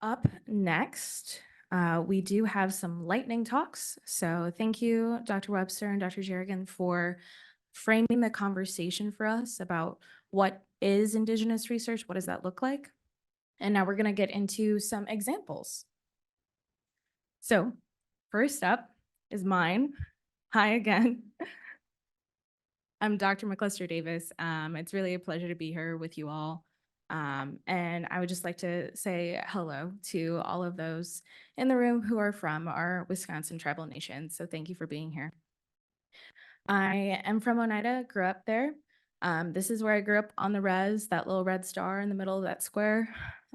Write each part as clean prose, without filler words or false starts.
Up next, we do have some lightning talks. So thank you, Dr. Webster and Dr. Jerrigan, for framing the conversation for us about what is Indigenous research, what does that look like? And now we're going to get into some examples. So first up is mine. Hi again. I'm Dr. McLester-Davis. It's really a pleasure to be here with you all. And I would just like to say hello to all of those in the room who are from our Wisconsin tribal nation. So thank you for being here. I am from Oneida, grew up there. This is where I grew up on the res, that little red star in the middle of that square.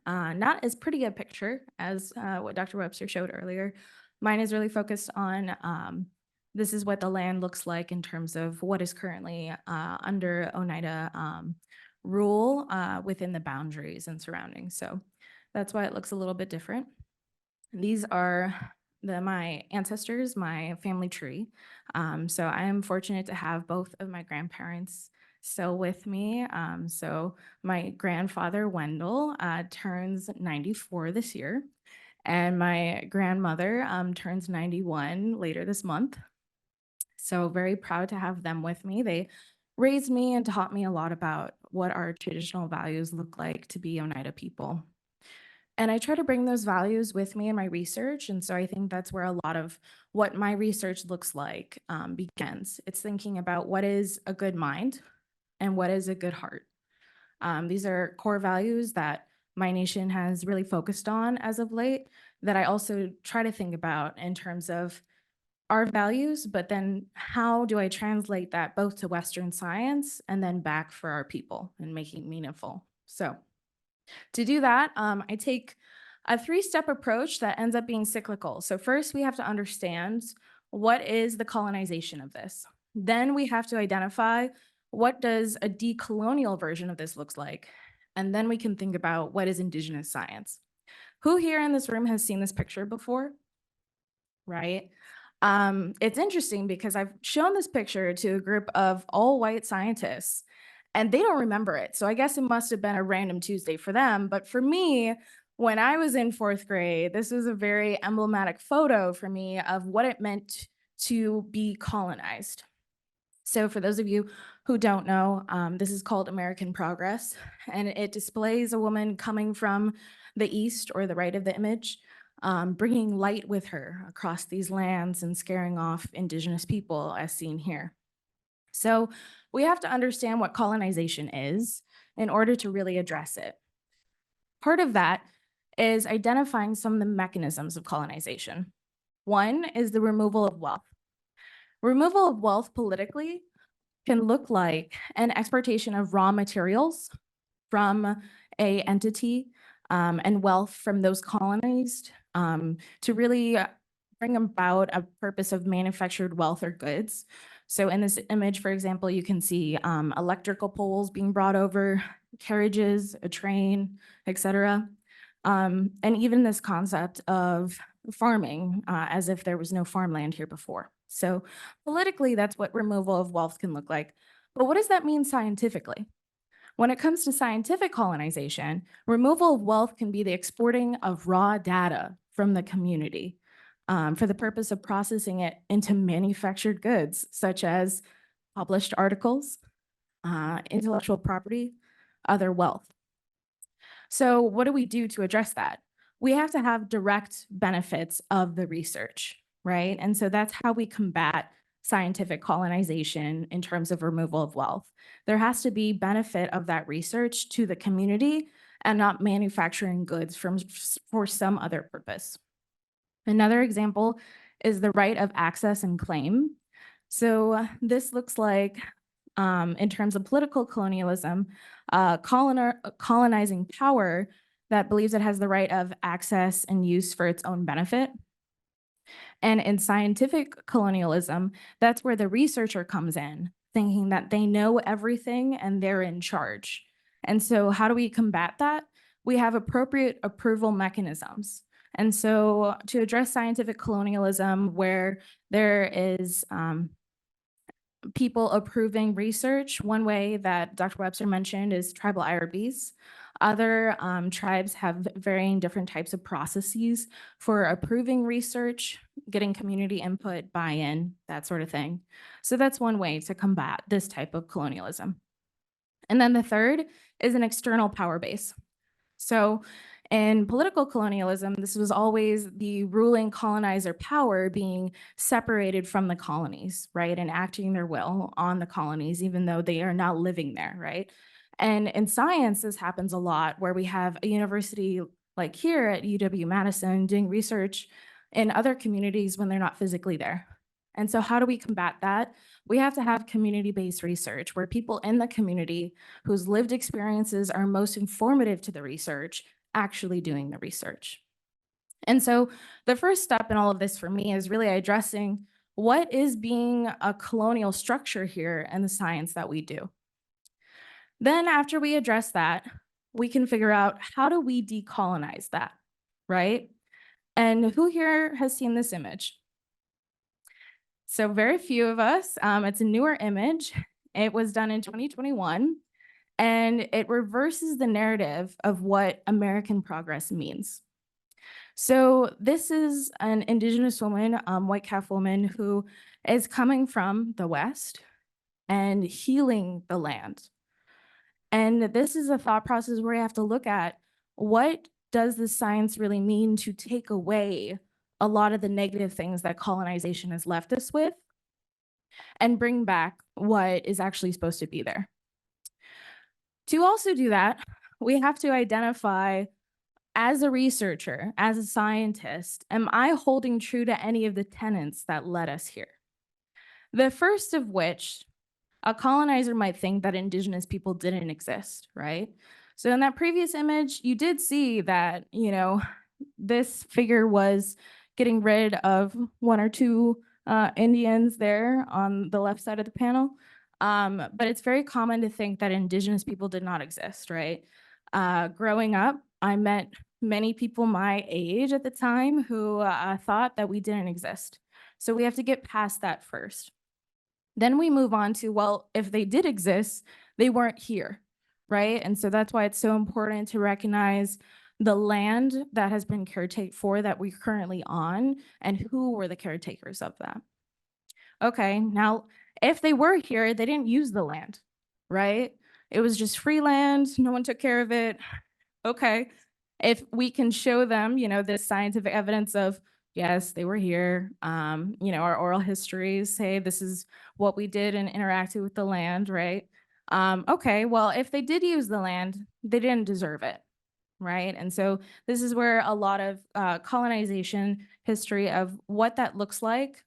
Not as pretty a picture as what Dr. Webster showed earlier. Mine is really focused on this is what the land looks like in terms of what is currently under Oneida rule within the boundaries and surroundings. So that's why it looks a little bit different. These are my ancestors, my family tree. So I am fortunate to have both of my grandparents still with me. So my grandfather, Wendell, turns 94 this year. And my grandmother turns 91 later this month. So very proud to have them with me. They raised me and taught me a lot about what our traditional values look like to be Oneida people. And I try to bring those values with me in my research. And so I think that's where a lot of what my research looks like begins. It's thinking about what is a good mind and what is a good heart. These are core values that my nation has really focused on as of late that I also try to think about in terms of our values, but then how do I translate that both to Western science and then back for our people and making meaningful. So to do that, I take a three-step approach that ends up being cyclical. So first we have to understand what is the colonization of this. Then we have to identify what does a decolonial version of this looks like. And then we can think about what is Indigenous science. Who here in this room has seen this picture before? Right? It's interesting because I've shown this picture to a group of all white scientists and they don't remember it. So I guess it must have been a random Tuesday for them. But for me, when I was in fourth grade, this was a very emblematic photo for me of what it meant to be colonized. So for those of you who don't know, this is called American Progress, and it displays a woman coming from the east or the right of the image, bringing light with her across these lands and scaring off Indigenous people as seen here. So we have to understand what colonization is in order to really address it. Part of that is identifying some of the mechanisms of colonization. One is the removal of wealth. Removal of wealth politically can look like an exportation of raw materials from a entity and wealth from those colonized to really bring about a purpose of manufactured wealth or goods. So in this image, for example, you can see electrical poles being brought over, carriages, a train, etc. And even this concept of farming as if there was no farmland here before. So politically, that's what removal of wealth can look like. But what does that mean scientifically? When it comes to scientific colonization, removal of wealth can be the exporting of raw data from the community for the purpose of processing it into manufactured goods, such as published articles, intellectual property, other wealth. So what do we do to address that? We have to have direct benefits of the research, right? And so that's how we combat scientific colonization in terms of removal of wealth. There has to be benefit of that research to the community and not manufacturing goods for some other purpose. Another example is the right of access and claim. So this looks like, in terms of political colonialism, colonizing power that believes it has the right of access and use for its own benefit. And in scientific colonialism, that's where the researcher comes in, thinking that they know everything and they're in charge. And so how do we combat that? We have appropriate approval mechanisms. And so to address scientific colonialism where there is people approving research, one way that Dr. Webster mentioned is tribal IRBs. Other tribes have varying different types of processes for approving research, getting community input, buy-in, that sort of thing. So that's one way to combat this type of colonialism. And then the third is an external power base. So in political colonialism, this was always the ruling colonizer power being separated from the colonies, right? And acting their will on the colonies, even though they are not living there, right? And in science, this happens a lot where we have a university like here at UW-Madison doing research in other communities when they're not physically there. And so how do we combat that? We have to have community-based research where people in the community whose lived experiences are most informative to the research actually doing the research. And so the first step in all of this for me is really addressing what is being a colonial structure here in the science that we do. Then after we address that, we can figure out how do we decolonize that, right? And who here has seen this image? So very few of us. It's a newer image. It was done in 2021, and it reverses the narrative of what American progress means. So this is an Indigenous woman, white calf woman, who is coming from the West and healing the land. And this is a thought process where you have to look at what does the science really mean to take away a lot of the negative things that colonization has left us with and bring back what is actually supposed to be there. To also do that, we have to identify, as a researcher, as a scientist, am I holding true to any of the tenets that led us here? The first of which, a colonizer might think that Indigenous people didn't exist, right? So in that previous image, you did see that, this figure was getting rid of one or two Indians there on the left side of the panel. But it's very common to think that Indigenous people did not exist, right? Growing up, I met many people my age at the time who thought that we didn't exist. So we have to get past that first. Then we move on to, well, if they did exist, they weren't here, right? And so that's why it's so important to recognize the land that has been caretaken for that we're currently on and who were the caretakers of that. Okay, now, if they were here, they didn't use the land, right? It was just free land, no one took care of it. Okay, if we can show them, this scientific evidence of, yes, they were here, our oral histories say this is what we did and interacted with the land, right? Okay, well, if they did use the land, they didn't deserve it, right? And so this is where a lot of colonization history of what that looks like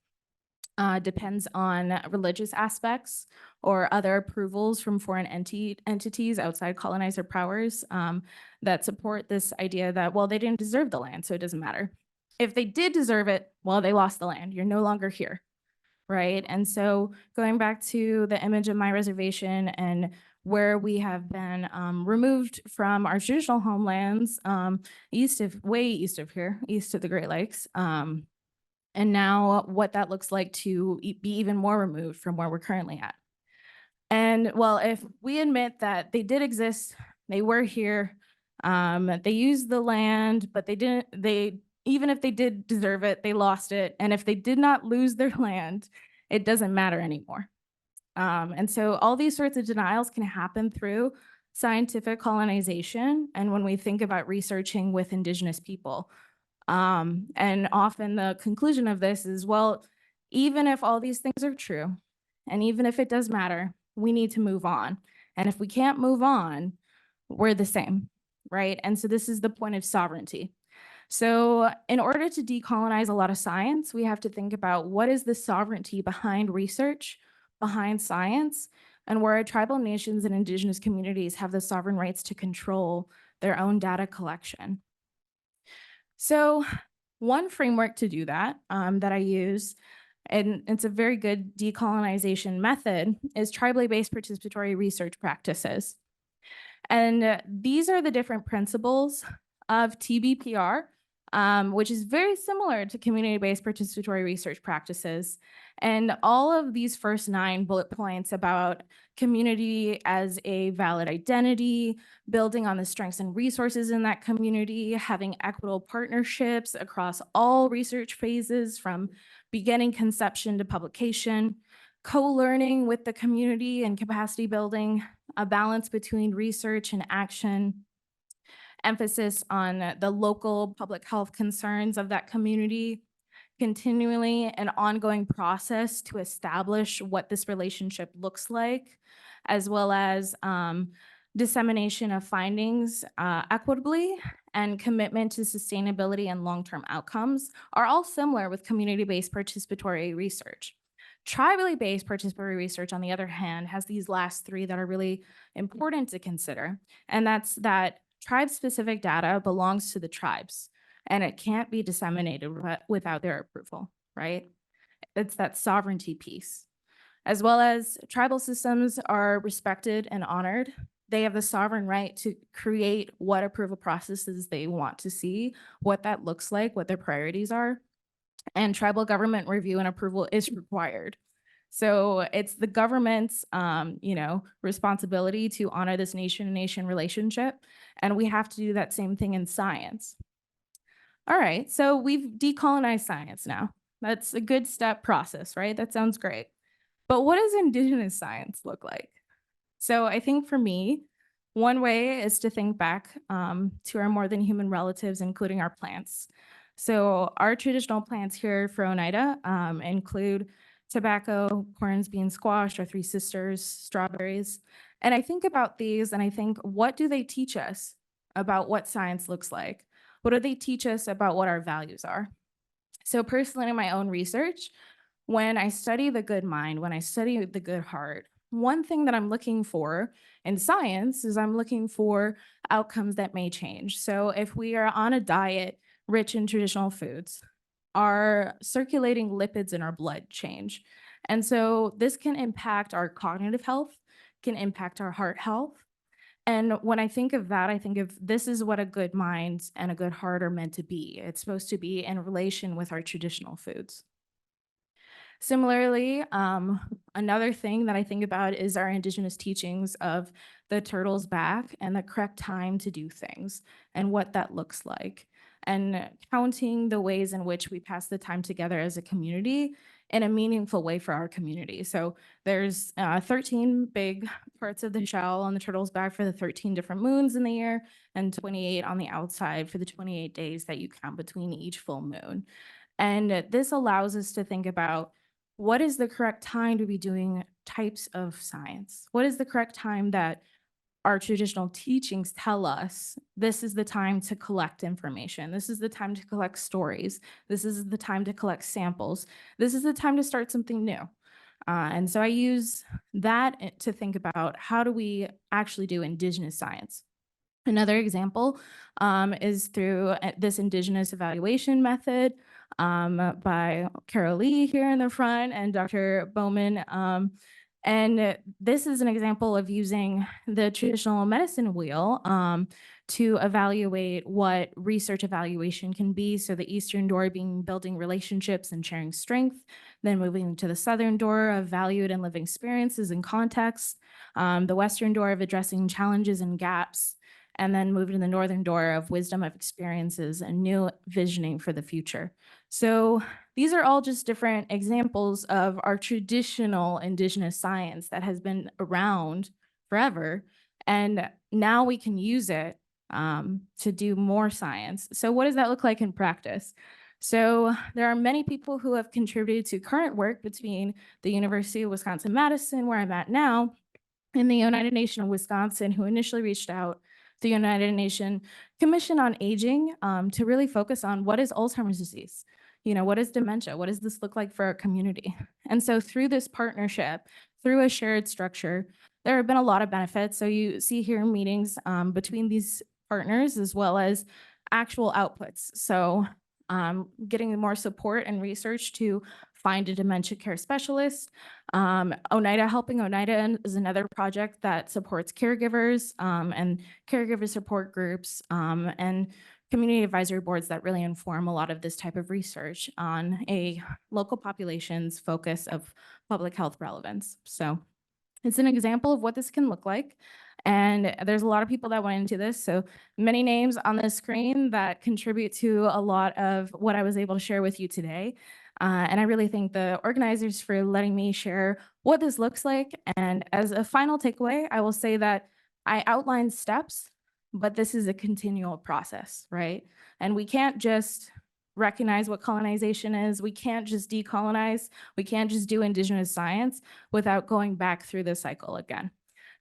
depends on religious aspects or other approvals from foreign entities outside colonizer powers that support this idea that, well, they didn't deserve the land, so it doesn't matter. If they did deserve it, well, they lost the land. You're no longer here, right? And so going back to the image of my reservation and where we have been removed from our traditional homelands, way east of here, east of the Great Lakes, and now what that looks like to be even more removed from where we're currently at. And well, if we admit that they did exist, they were here, they used the land, but even if they did deserve it, they lost it. And if they did not lose their land, it doesn't matter anymore. And so all these sorts of denials can happen through scientific colonization. And when we think about researching with Indigenous people, and often the conclusion of this is, well, even if all these things are true, and even if it does matter, we need to move on. And if we can't move on, we're the same, right? And so this is the point of sovereignty. So in order to decolonize a lot of science, we have to think about what is the sovereignty behind research, behind science, and where tribal nations and Indigenous communities have the sovereign rights to control their own data collection. So one framework to do that that I use, and it's a very good decolonization method, is tribally based participatory research practices. And these are the different principles of TBPR which is very similar to community-based participatory research practices. And all of these first 9 bullet points about community as a valid identity, building on the strengths and resources in that community, having equitable partnerships across all research phases from beginning conception to publication, co-learning with the community and capacity building, a balance between research and action, emphasis on the local public health concerns of that community, continually an ongoing process to establish what this relationship looks like, as well as dissemination of findings equitably, and commitment to sustainability and long-term outcomes are all similar with community-based participatory research. Tribally based participatory research, on the other hand, has these last 3 that are really important to consider, and that's that tribe-specific data belongs to the tribes, and it can't be disseminated without their approval, right? It's that sovereignty piece. As well as tribal systems are respected and honored. They have the sovereign right to create what approval processes they want to see, what that looks like, what their priorities are, and tribal government review and approval is required. So it's the government's, responsibility to honor this nation-to-nation relationship, and we have to do that same thing in science. All right, so we've decolonized science now. That's a good step process, right? That sounds great. But what does Indigenous science look like? So I think for me, one way is to think back to our more than human relatives, including our plants. So our traditional plants here for Oneida include tobacco, corns, beans, squash, our 3 sisters, strawberries. And I think about these and I think, what do they teach us about what science looks like? What do they teach us about what our values are? So personally, in my own research, when I study the good mind, when I study the good heart, one thing that I'm looking for in science is I'm looking for outcomes that may change. So if we are on a diet rich in traditional foods, our circulating lipids in our blood change. And so this can impact our cognitive health, can impact our heart health. And when I think of that, I think of this is what a good mind and a good heart are meant to be. It's supposed to be in relation with our traditional foods. Similarly, another thing that I think about is our Indigenous teachings of the turtle's back and the correct time to do things and what that looks like, and counting the ways in which we pass the time together as a community in a meaningful way for our community. So there's 13 big parts of the shell on the turtle's back for the 13 different moons in the year, and 28 on the outside for the 28 days that you count between each full moon. And this allows us to think about, what is the correct time to be doing types of science? What is the correct time that our traditional teachings tell us this is the time to collect information? This is the time to collect stories. This is the time to collect samples. This is the time to start something new. And so I use that to think about, how do we actually do Indigenous science? Another example is through this Indigenous evaluation method by Carol Lee here in the front and Dr. Bowman. And this is an example of using the traditional medicine wheel to evaluate what research evaluation can be. So the Eastern door being building relationships and sharing strength, then moving to the Southern door of valued and lived experiences and context, the Western door of addressing challenges and gaps, and then moved to the Northern door of wisdom of experiences and new visioning for the future. So these are all just different examples of our traditional Indigenous science that has been around forever, and now we can use it to do more science. So what does that look like in practice? So there are many people who have contributed to current work between the University of Wisconsin-Madison, where I'm at now, and the United Nation of Wisconsin, who initially reached out the United Nations Commission on Aging to really focus on, what is Alzheimer's disease? What is dementia? What does this look like for our community? And so through this partnership, through a shared structure, there have been a lot of benefits. So you see here meetings between these partners as well as actual outputs. So getting more support and research to find a dementia care specialist. Oneida, Helping Oneida is another project that supports caregivers and caregiver support groups, and community advisory boards that really inform a lot of this type of research on a local population's focus of public health relevance. So it's an example of what this can look like. And there's a lot of people that went into this. So many names on the screen that contribute to a lot of what I was able to share with you today. And I really thank the organizers for letting me share what this looks like. And as a final takeaway, I will say that I outlined steps, but this is a continual process, right? And we can't just recognize what colonization is. We can't just decolonize. We can't just do Indigenous science without going back through the cycle again.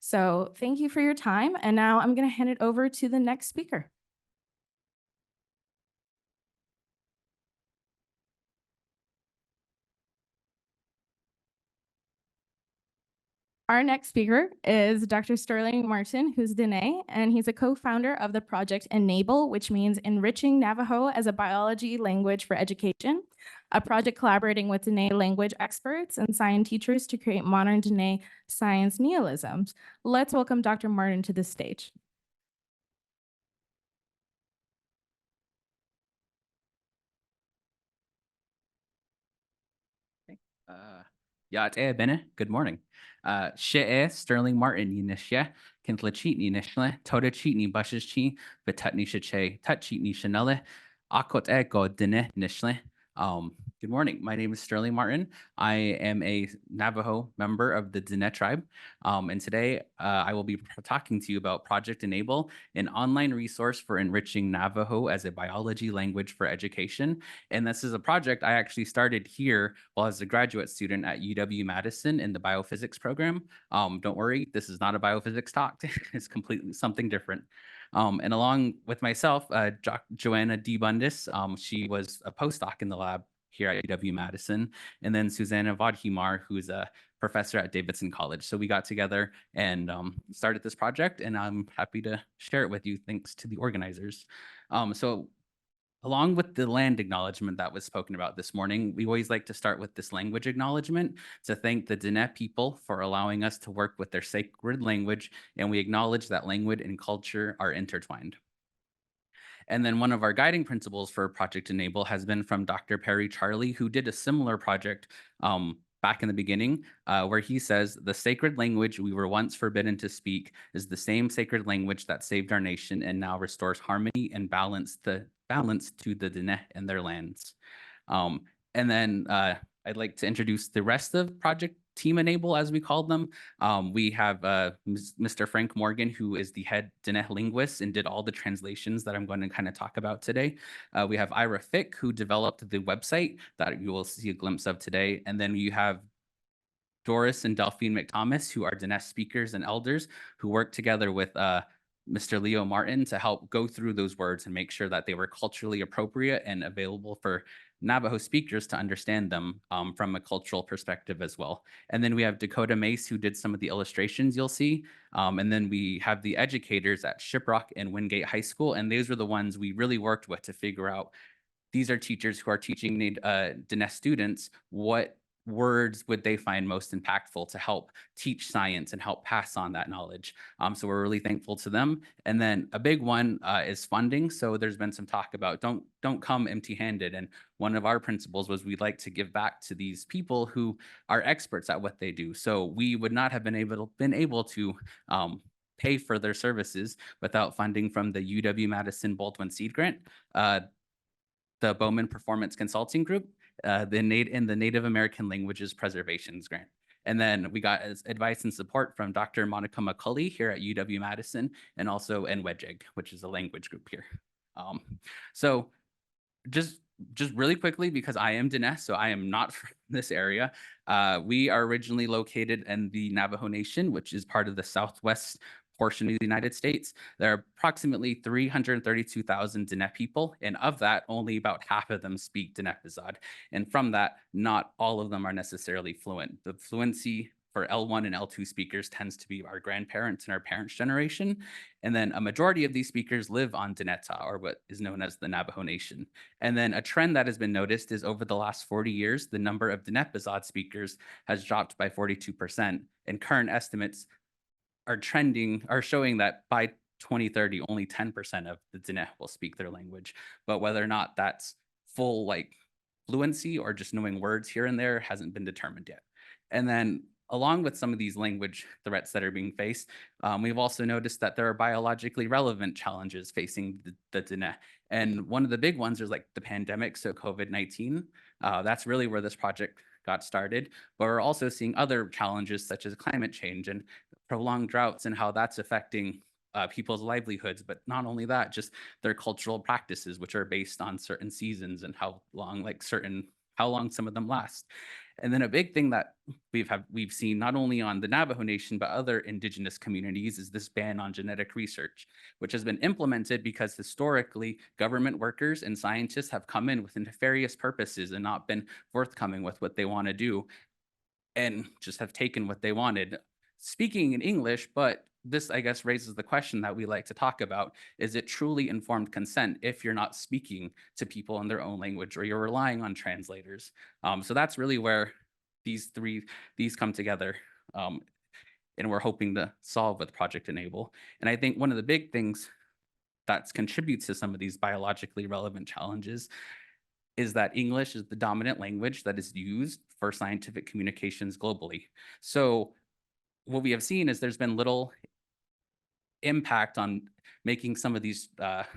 So thank you for your time. And now I'm going to hand it over to the next speaker. Our next speaker is Dr. Sterling Martin, who's Diné, and he's a co-founder of the project Enable, which means Enriching Navajo as a Biology Language for Education, a project collaborating with Diné language experts and science teachers to create modern Diné science neologisms. Let's welcome Dr. Martin to the stage. Good morning. She'e Sterling Martin Yinishya, Kintlachitni Nishle, Toda Chitni Busheschi, Vitutni Shache, Tutchitni Chanele, Akot Ego Dine Nishle. Good morning. My name is Sterling Martin. I am a Navajo member of the Diné tribe. And today I will be talking to you about Project Enable, an online resource for enriching Navajo as a biology language for education. And this is a project I actually started here while I was a graduate student at UW-Madison in the biophysics program. Don't worry, this is not a biophysics talk. It's completely something different. And along with myself, Joanna D. Bundis, she was a postdoc in the lab here at UW-Madison, and then Susanna Vodhimar, who's a professor at Davidson College. So we got together and started this project, and I'm happy to share it with you thanks to the organizers. So along with the land acknowledgement that was spoken about this morning, we always like to start with this language acknowledgement to thank the Diné people for allowing us to work with their sacred language, and we acknowledge that language and culture are intertwined. And then one of our guiding principles for Project Enable has been from Dr. Perry Charlie, who did a similar project back in the beginning, where he says, the sacred language we were once forbidden to speak is the same sacred language that saved our nation and now restores harmony and balance to the Diné and their lands. And then I'd like to introduce the rest of Project Team Enable, as we called them. We have Mr. Frank Morgan, who is the head Diné linguist and did all the translations that I'm going to kind of talk about today. We have Ira Fick, who developed the website that you will see a glimpse of today. And then you have Doris and Delphine McThomas, who are Diné speakers and elders, who work together with Mr. Leo Martin to help go through those words and make sure that they were culturally appropriate and available for Navajo speakers to understand them from a cultural perspective as well. And then we have Dakota Mace, who did some of the illustrations you'll see. And then we have the educators at Shiprock and Wingate High School. And those were the ones we really worked with to figure out, these are teachers who are teaching Diné students, what words would they find most impactful to help teach science and help pass on that knowledge. So we're really thankful to them. And then a big one is funding. So there's been some talk about don't come empty-handed. And one of our principles was we'd like to give back to these people who are experts at what they do. So we would not have been able to pay for their services without funding from the UW-Madison Baldwin Seed Grant, the Bowman Performance Consulting Group, the Native American Languages Preservations Grant. And then we got advice and support from Dr. Monica McCulley here at UW-Madison, and also NWEDGEG, which is a language group here. So just really quickly, because I am Diné, so I am not from this area. We are originally located in the Navajo Nation, which is part of the Southwest portion of the United States. There are approximately 332,000 Diné people, and of that, only about half of them speak Diné-Bizad. And from that, not all of them are necessarily fluent. The fluency for L1 and L2 speakers tends to be our grandparents and our parents' generation. And then a majority of these speakers live on Dinétah, or what is known as the Navajo Nation. And then a trend that has been noticed is over the last 40 years, the number of Diné-Bizad speakers has dropped by 42%. And current estimates are showing that by 2030, only 10% of the Diné will speak their language. But whether or not that's full like fluency or just knowing words here and there hasn't been determined yet. And then along with some of these language threats that are being faced, we've also noticed that there are biologically relevant challenges facing the Diné. And one of the big ones is like the pandemic, so COVID-19. That's really where this project got started. But we're also seeing other challenges such as climate change and prolonged droughts and how that's affecting people's livelihoods. But not only that, just their cultural practices, which are based on certain seasons and how long some of them last. And then a big thing that we've seen not only on the Navajo Nation, but other indigenous communities is this ban on genetic research, which has been implemented because historically government workers and scientists have come in with nefarious purposes and not been forthcoming with what they want to do and just have taken what they wanted, speaking in English. But this, I guess, raises the question that we like to talk about. Is it truly informed consent if you're not speaking to people in their own language or you're relying on translators? So that's really where these come together. And we're hoping to solve with Project Enable. And I think one of the big things that contributes to some of these biologically relevant challenges is that English is the dominant language that is used for scientific communications globally. So what we have seen is there's been little impact on making some of these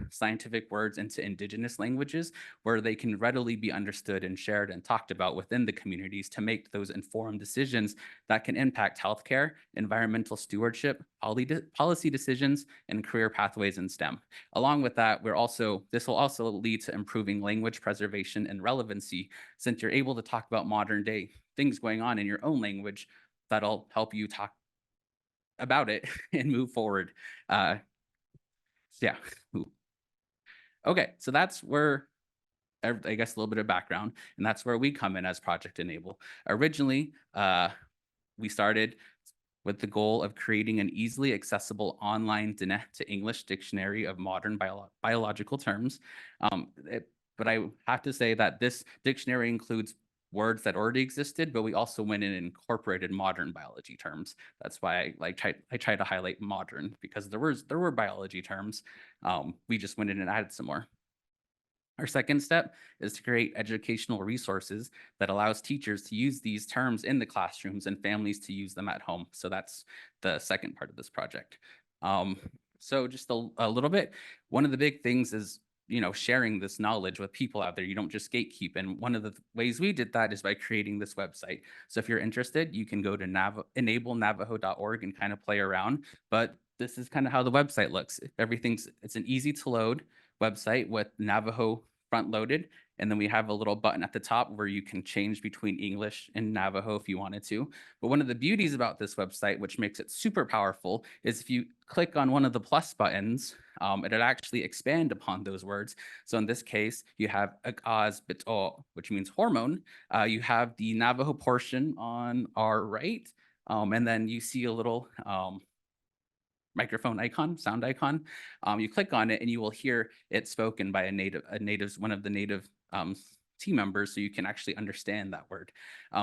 scientific words into indigenous languages where they can readily be understood and shared and talked about within the communities to make those informed decisions that can impact healthcare, environmental stewardship, policy decisions, and career pathways in STEM. Along with that, this will also lead to improving language preservation and relevancy, since you're able to talk about modern day things going on in your own language that'll help you talk about it and move forward. Yeah. Okay, so that's where, I guess, a little bit of background, and that's where we come in as Project Enable. Originally, we started with the goal of creating an easily accessible online Diné to English dictionary of modern biological terms. But I have to say that this dictionary includes words that already existed, but we also went in and incorporated modern biology terms. That's why I try to highlight modern, because there were biology terms. We just went in and added some more. Our second step is to create educational resources that allows teachers to use these terms in the classrooms and families to use them at home. So that's the second part of this project. So just a little bit, one of the big things is sharing this knowledge with people out there. You don't just gatekeep. And one of the ways we did that is by creating this website. So if you're interested, you can go to enablenavajo.org and kind of play around. But this is kind of how the website looks. It's an easy to load website with Navajo front loaded. And then we have a little button at the top where you can change between English and Navajo if you wanted to. But one of the beauties about this website, which makes it super powerful, is if you click on one of the plus buttons, it'll actually expand upon those words. So in this case, you have agaz bito, which means hormone. You have the Navajo portion on our right, and then you see a little microphone icon, sound icon. You click on it and you will hear it spoken by one of the native team members, so you can actually understand that word.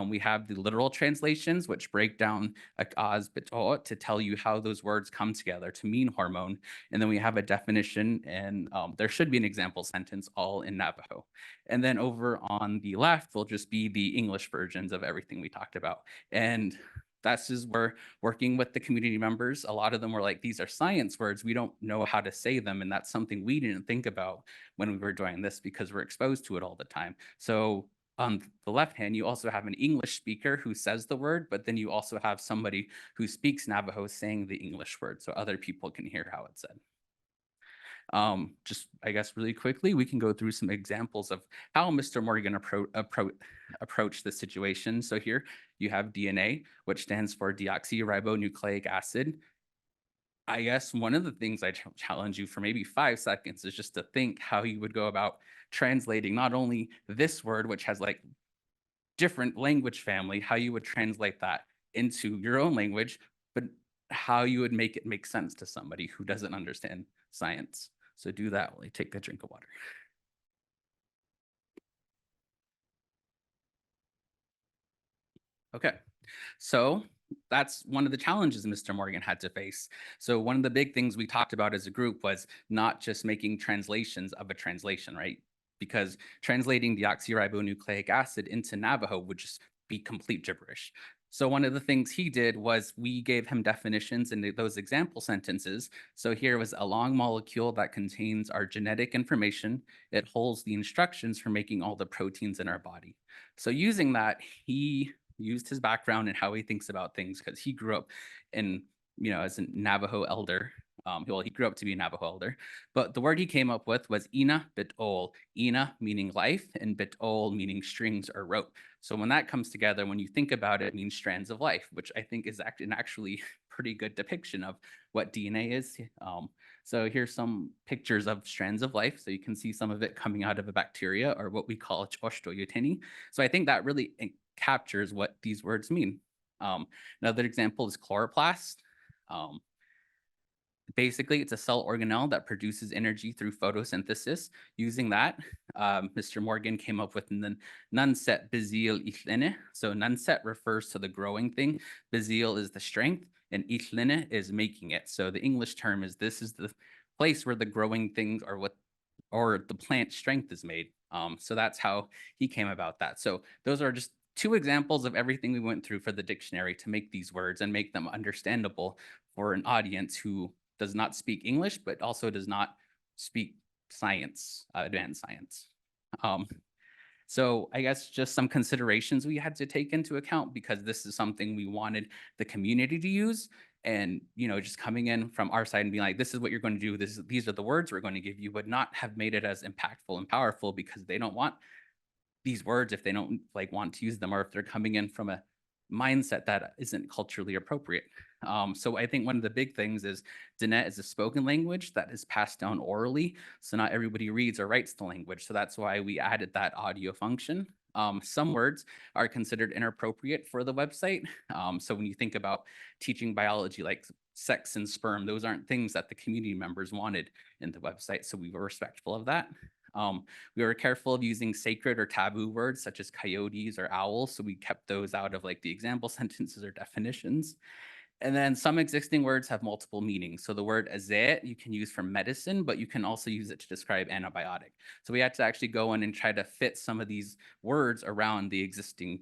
We have the literal translations, which break down agaz bito to tell you how those words come together to mean hormone. And then we have a definition, and there should be an example sentence all in Navajo. And then over on the left will just be the English versions of everything we talked about. And that's just where working with the community members, a lot of them were like, these are science words, we don't know how to say them. And that's something we didn't think about when we were doing this, because we're exposed to it all the time. So on the left hand, you also have an English speaker who says the word, but then you also have somebody who speaks Navajo saying the English word, so other people can hear how it's said. Just, I guess, really quickly, we can go through some examples of how Mr. Morgan approached the situation. So here you have DNA, which stands for deoxyribonucleic acid. I guess one of the things I challenge you for maybe 5 seconds is just to think how you would go about translating not only this word, which has like different language family, how you would translate that into your own language, but how you would make it make sense to somebody who doesn't understand science. So do that while you take a drink of water. Okay, so that's one of the challenges Mr. Morgan had to face. So one of the big things we talked about as a group was not just making translations of a translation, right? Because translating deoxyribonucleic acid into Navajo would just be complete gibberish. So one of the things he did was we gave him definitions in those example sentences. So here was a long molecule that contains our genetic information. It holds the instructions for making all the proteins in our body. So using that, he used his background and how he thinks about things because he grew up in, as a Navajo elder. Well, he grew up to be a Navajo elder, but the word he came up with was Ina Bitol. Ina meaning life and Bitol meaning strings or rope. So when that comes together, when you think about it, it means strands of life, which I think is actually pretty good depiction of what DNA is. So here's some pictures of strands of life. So you can see some of it coming out of a bacteria or what we call choshtoyoteni. So I think that really captures what these words mean. Another example is chloroplast. Basically, it's a cell organelle that produces energy through photosynthesis. Using that, Mr. Morgan came up with the nunset bizil ichlene. So nunset refers to the growing thing. Bizil is the strength, and ichlene is making it. So the English term is this is the place where the growing things or the plant strength is made. So that's how he came about that. So those are just two examples of everything we went through for the dictionary to make these words and make them understandable for an audience who does not speak English, but also does not speak science, advanced science. So I guess just some considerations we had to take into account because this is something we wanted the community to use. And, just coming in from our side and being like, this is what you're going to do. These are the words we're going to give you, would not have made it as impactful and powerful because they don't want these words if they don't want to use them or if they're coming in from a mindset that isn't culturally appropriate. So I think one of the big things is Diné is a spoken language that is passed down orally. So not everybody reads or writes the language. So that's why we added that audio function. Some words are considered inappropriate for the website. So when you think about teaching biology like sex and sperm, those aren't things that the community members wanted in the website. So we were respectful of that. We were careful of using sacred or taboo words such as coyotes or owls. So we kept those out of the example sentences or definitions. And then some existing words have multiple meanings. So the word azet you can use for medicine, but you can also use it to describe antibiotic. So we had to actually go in and try to fit some of these words around the existing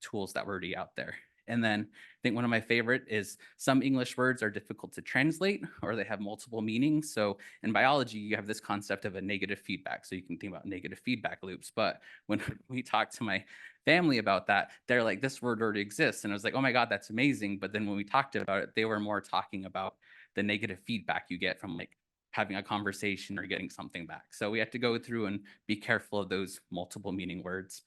tools that were already out there. And then I think one of my favorite is some English words are difficult to translate or they have multiple meanings. So in biology, you have this concept of a negative feedback. So you can think about negative feedback loops. But when we talk to my family about that, they're like, this word already exists. And I was like, oh my God, that's amazing. But then when we talked about it, they were more talking about the negative feedback you get from having a conversation or getting something back. So we had to go through and be careful of those multiple meaning words.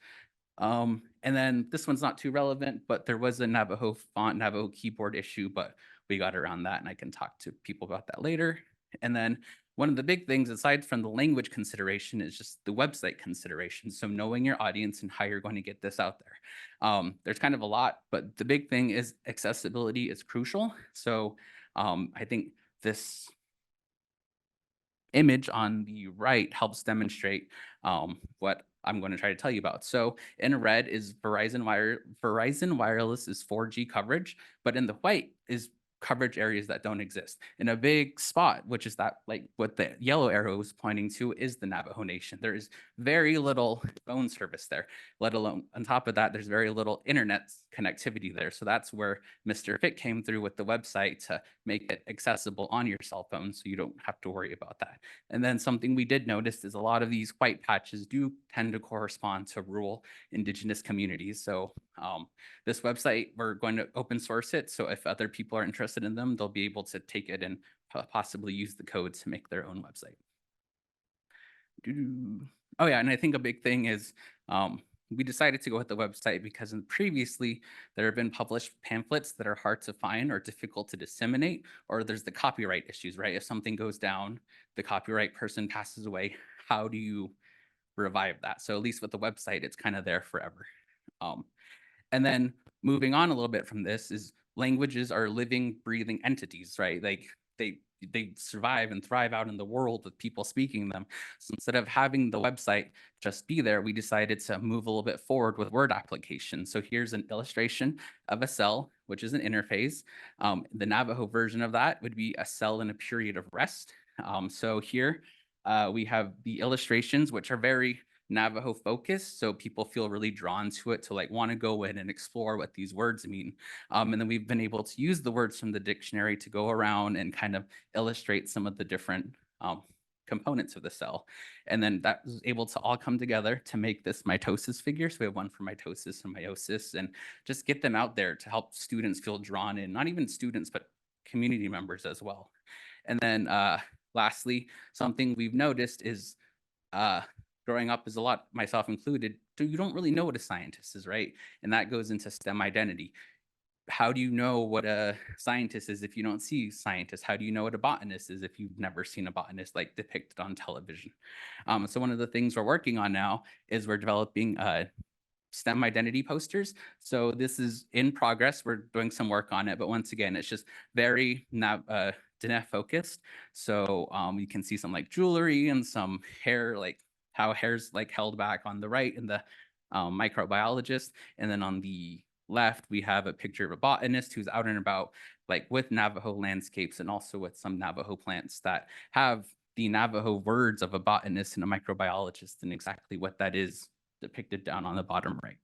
And then this one's not too relevant, but there was a Navajo font, Navajo keyboard issue, but we got around that and I can talk to people about that later. And then one of the big things, aside from the language consideration, is just the website consideration. So knowing your audience and how you're going to get this out there. There's kind of a lot, but the big thing is accessibility is crucial. So I think this image on the right helps demonstrate what I'm going to try to tell you about. So in red is Verizon Wireless is 4G coverage, but in the white is coverage areas that don't exist. In a big spot, which is that what the yellow arrow is pointing to is the Navajo Nation. There is very little phone service there, let alone on top of that, there's very little internet connectivity there. So that's where Mr. Fit came through with the website to make it accessible on your cell phone so you don't have to worry about that. And then something we did notice is a lot of these white patches do tend to correspond to rural Indigenous communities. So this website, we're going to open source it. So if other people are interested in them, they'll be able to take it and possibly use the code to make their own website. Oh yeah, and I think a big thing is we decided to go with the website because previously there have been published pamphlets that are hard to find or difficult to disseminate, or there's the copyright issues, right? If something goes down, the copyright person passes away, how do you revive that? So at least with the website, it's kind of there forever. And then moving on a little bit from this is languages are living, breathing entities, right? Like they survive and thrive out in the world with people speaking them. So instead of having the website just be there, we decided to move a little bit forward with word application. So here's an illustration of a cell which is an interphase. The Navajo version of that would be a cell in a period of rest. So here we have the illustrations, which are very Navajo focused, so people feel really drawn to it to like want to go in and explore what these words mean. And then we've been able to use the words from the dictionary to go around and kind of illustrate some of the different components of the cell. And then that was able to all come together to make this mitosis figure. So we have one for mitosis and meiosis, and just get them out there to help students feel drawn in, not even students, but community members as well. And then lastly, something we've noticed is growing up as a lot, myself included, you don't really know what a scientist is, right? And that goes into STEM identity. How do you know what a scientist is if you don't see scientists? How do you know what a botanist is if you've never seen a botanist like depicted on television? So one of the things we're working on now is we're developing STEM identity posters. So this is in progress. We're doing some work on it, but once again, it's just very Diné focused. So you can see some like jewelry and some hair, like how hair's like held back on the right in the microbiologist. And then on the left, we have a picture of a botanist who's out and about like with Navajo landscapes and also with some Navajo plants that have the Navajo words of a botanist and a microbiologist and exactly what that is depicted down on the bottom right.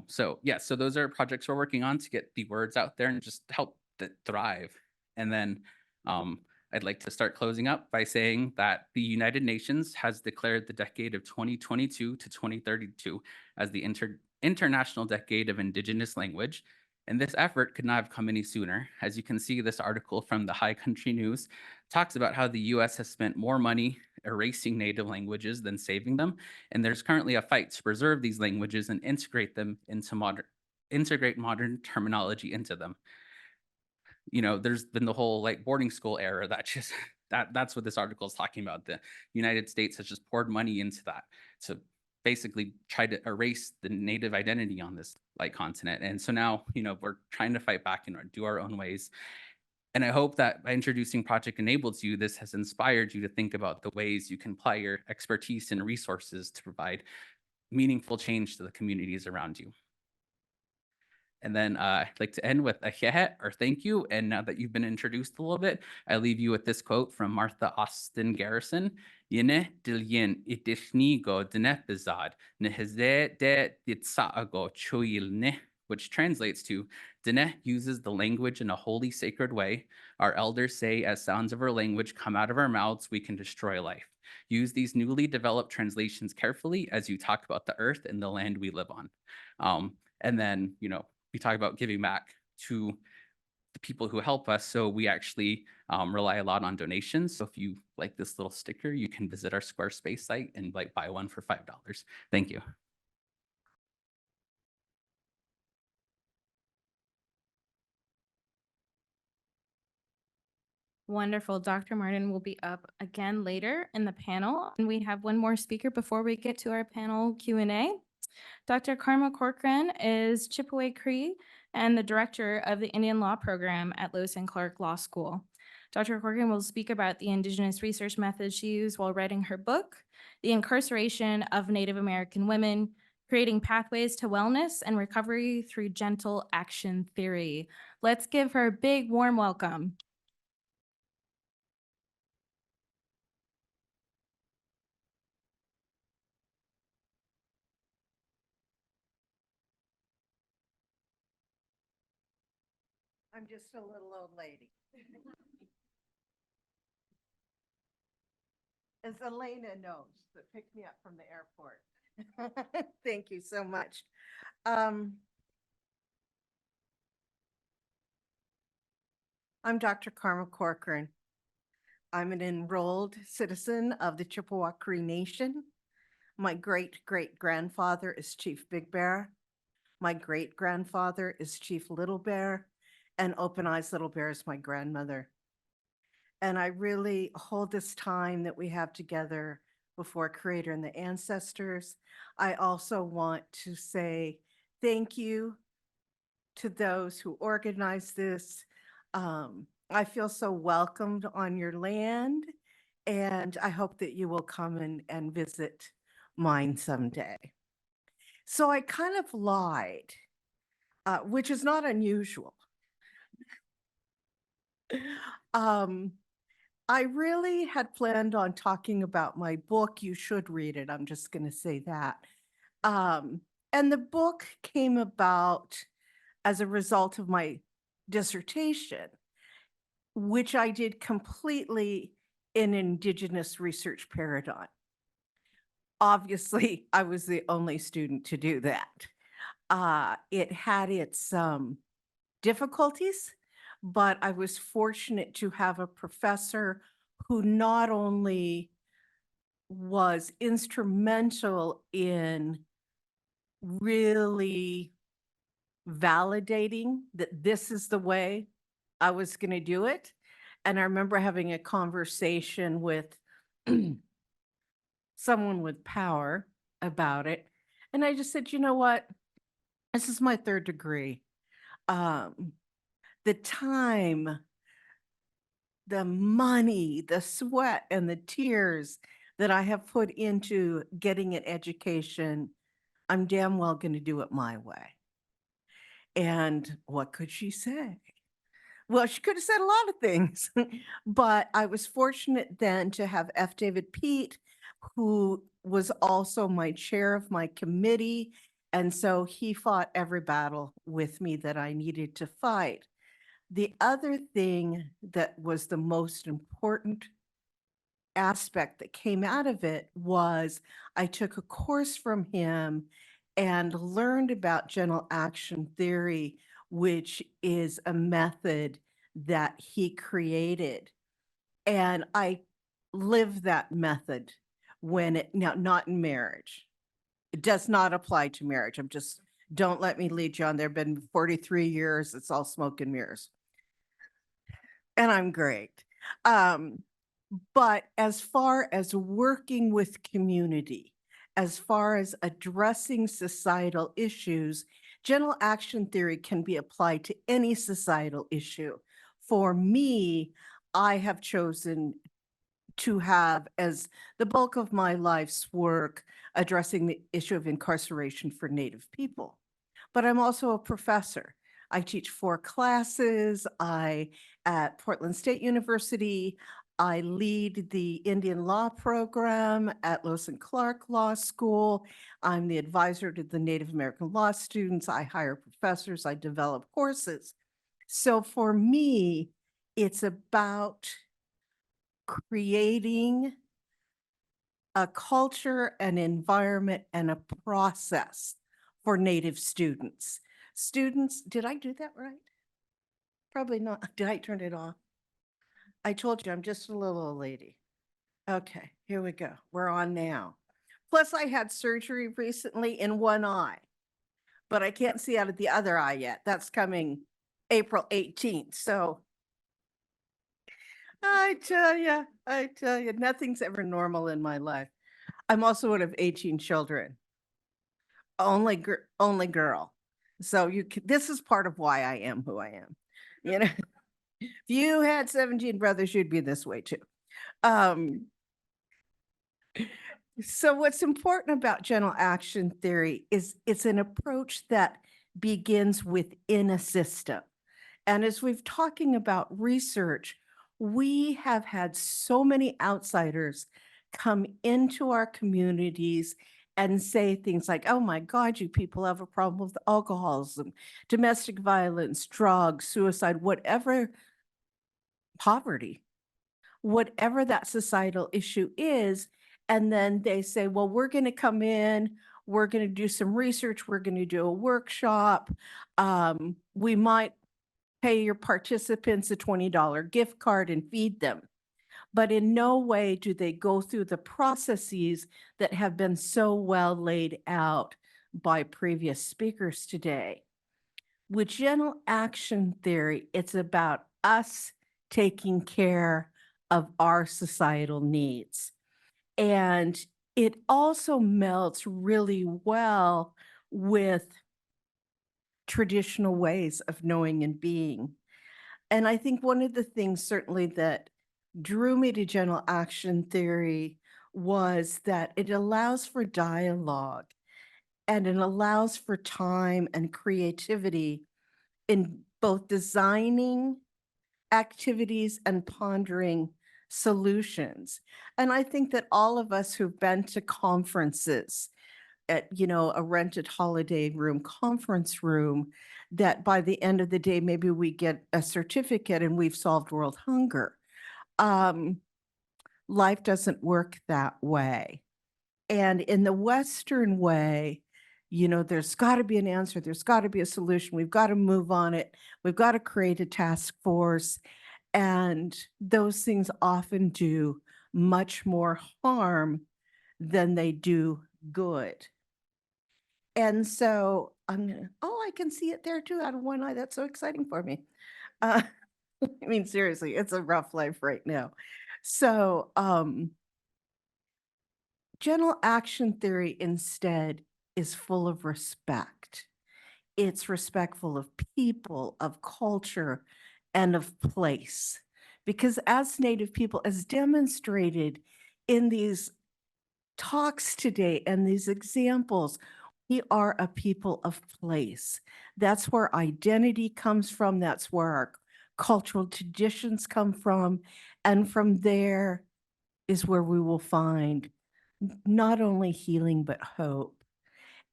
So those are projects we're working on to get the words out there and just help thrive. And then I'd like to start closing up by saying that the United Nations has declared the decade of 2022 to 2032 as the International Decade of Indigenous Language. And this effort could not have come any sooner. As you can see, this article from the High Country News talks about how the US has spent more money erasing native languages than saving them. And there's currently a fight to preserve these languages and integrate them into modern terminology into them. You know, there's been the whole like boarding school era that just that's what this article is talking about. The United States has just poured money into that to basically try to erase the native identity on this like continent. And so now, you know, we're trying to fight back and do our own ways. And I hope that by introducing Project Enables You, this has inspired you to think about the ways you can apply your expertise and resources to provide meaningful change to the communities around you. And then I'd like to end with a hehe, or thank you. And now that you've been introduced a little bit, I leave you with this quote from Martha Austin Garrison. Yine dilyen itishnigo dinepizad neheze de ditsaago choyilne, which translates to, Diné uses the language in a holy, sacred way. Our elders say, as sounds of our language come out of our mouths, we can destroy life. Use these newly developed translations carefully as you talk about the earth and the land we live on. And then, you know, we talk about giving back to the people who help us. So we actually rely a lot on donations. So if you like this little sticker, you can visit our Squarespace site and like buy one for $5. Thank you. Wonderful. Dr. Martin will be up again later in the panel. And we have one more speaker before we get to our panel Q&A. Dr. Carma Corcoran is Chippewa-Cree and the director of the Indian Law Program at Lewis and Clark Law School. Dr. Corcoran will speak about the Indigenous research methods she used while writing her book, The Incarceration of Native American Women, Creating Pathways to Wellness and Recovery Through Gentle Action Theory. Let's give her a big warm welcome. I'm just a little old lady. As Elena knows, that picked me up from the airport. Thank you so much. I'm Dr. Carma Corcoran. I'm an enrolled citizen of the Chippewa-Cree Nation. My great-great-grandfather is Chief Big Bear. My great-grandfather is Chief Little Bear, and Open Eyes Little Bear is my grandmother. And I really hold this time that we have together before Creator and the ancestors. I also want to say thank you to those who organized this. I feel so welcomed on your land, and I hope that you will come and visit mine someday. So I kind of lied. which is not unusual. I really had planned on talking about my book. You should read it. I'm just going to say that. And the book came about as a result of my dissertation, which I did completely in Indigenous research paradigm. Obviously, I was the only student to do that. It had its difficulties, but I was fortunate to have a professor who not only was instrumental in really validating that this is the way I was going to do it. And I remember having a conversation with someone with power about it. And I just said, you know what? This is my third degree. The time, the money, the sweat, and the tears that I have put into getting an education, I'm damn well going to do it my way. And what could she say? Well, she could have said a lot of things, but I was fortunate then to have F. David Pete, who was also my chair of my committee. And so he fought every battle with me that I needed to fight. The other thing that was the most important aspect that came out of it was I took a course from him and learned about general action theory, which is a method that he created. And I live that method when it, now not in marriage. It does not apply to marriage. Don't let me lead you on. There have been 43 years. It's all smoke and mirrors. And I'm great. But as far as working with community, as far as addressing societal issues, general action theory can be applied to any societal issue. For me, I have chosen to have as the bulk of my life's work addressing the issue of incarceration for Native people. But I'm also a professor. I teach 4 classes. At Portland State University, I lead the Indian law program at Lewis and Clark Law School. I'm the advisor to the Native American law students. I hire professors. I develop courses. So for me, it's about creating a culture, an environment, and a process for Native students. Students, did I do that right? Probably not. Did I turn it off? I told you, I'm just a little old lady. Okay, here we go. We're on now. Plus, I had surgery recently in one eye, but I can't see out of the other eye yet. That's coming April 18th. So I tell you, nothing's ever normal in my life. I'm also one of 18 children. Only girl. So this is part of why I am who I am. You know, if you had 17 brothers, you'd be this way too. So what's important about general action theory is it's an approach that begins within a system. And as we've talking about research, we have had so many outsiders come into our communities and say things like, oh my God, you people have a problem with alcoholism, domestic violence, drugs, suicide, whatever, poverty, whatever that societal issue is. And then they say, well, we're going to come in, we're going to do some research, we're going to do a workshop. We might pay your participants a $20 gift card and feed them. But in no way do they go through the processes that have been so well laid out by previous speakers today. With general action theory, it's about us taking care of our societal needs. And it also melts really well with traditional ways of knowing and being. And I think one of the things certainly that drew me to general action theory was that it allows for dialogue. and it allows for time and creativity in both designing activities and pondering solutions. And I think that all of us who've been to conferences at, a rented holiday room, conference room, that by the end of the day, maybe we get a certificate and we've solved world hunger. Life doesn't work that way. And in the Western way, there's got to be an answer. There's got to be a solution. We've got to move on it. We've got to create a task force. And those things often do much more harm than they do good. And so I can see it there too out of one eye. That's so exciting for me. I mean, seriously, it's a rough life right now. So, general action theory instead is full of respect. It's respectful of people, of culture, and of place. Because as Native people, as demonstrated in these talks today and these examples, we are a people of place. That's where identity comes from. That's where our cultural traditions come from. And from there is where we will find not only healing, but hope.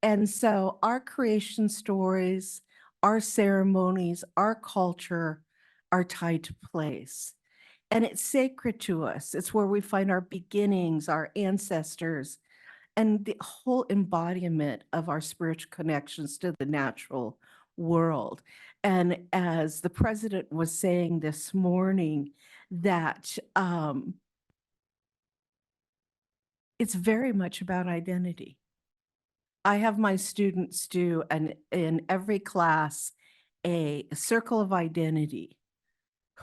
And so our creation stories, our ceremonies, our culture are tied to place. And it's sacred to us. It's where we find our beginnings, our ancestors, and the whole embodiment of our spiritual connections to the natural world. And as the president was saying this morning, that it's very much about identity. I have my students do in every class a circle of identity.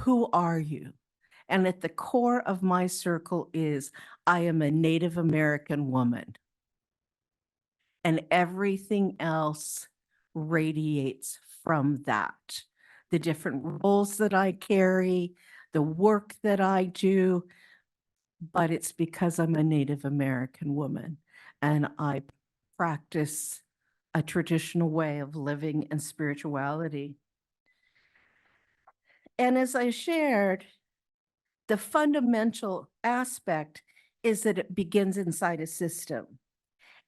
Who are you? And at the core of my circle is I am a Native American woman. And everything else radiates from that. The different roles that I carry, the work that I do, but it's because I'm a Native American woman and I practice a traditional way of living and spirituality. And as I shared, the fundamental aspect is that it begins inside a system.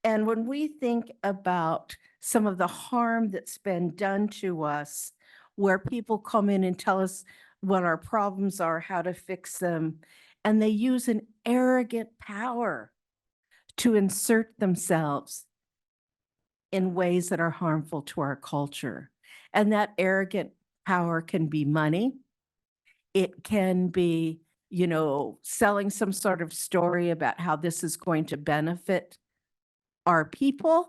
And when we think about some of the harm that's been done to us, where people come in and tell us what our problems are, how to fix them, and they use an arrogant power to insert themselves in ways that are harmful to our culture. And that arrogant power can be money. It can be, selling some sort of story about how this is going to benefit our people.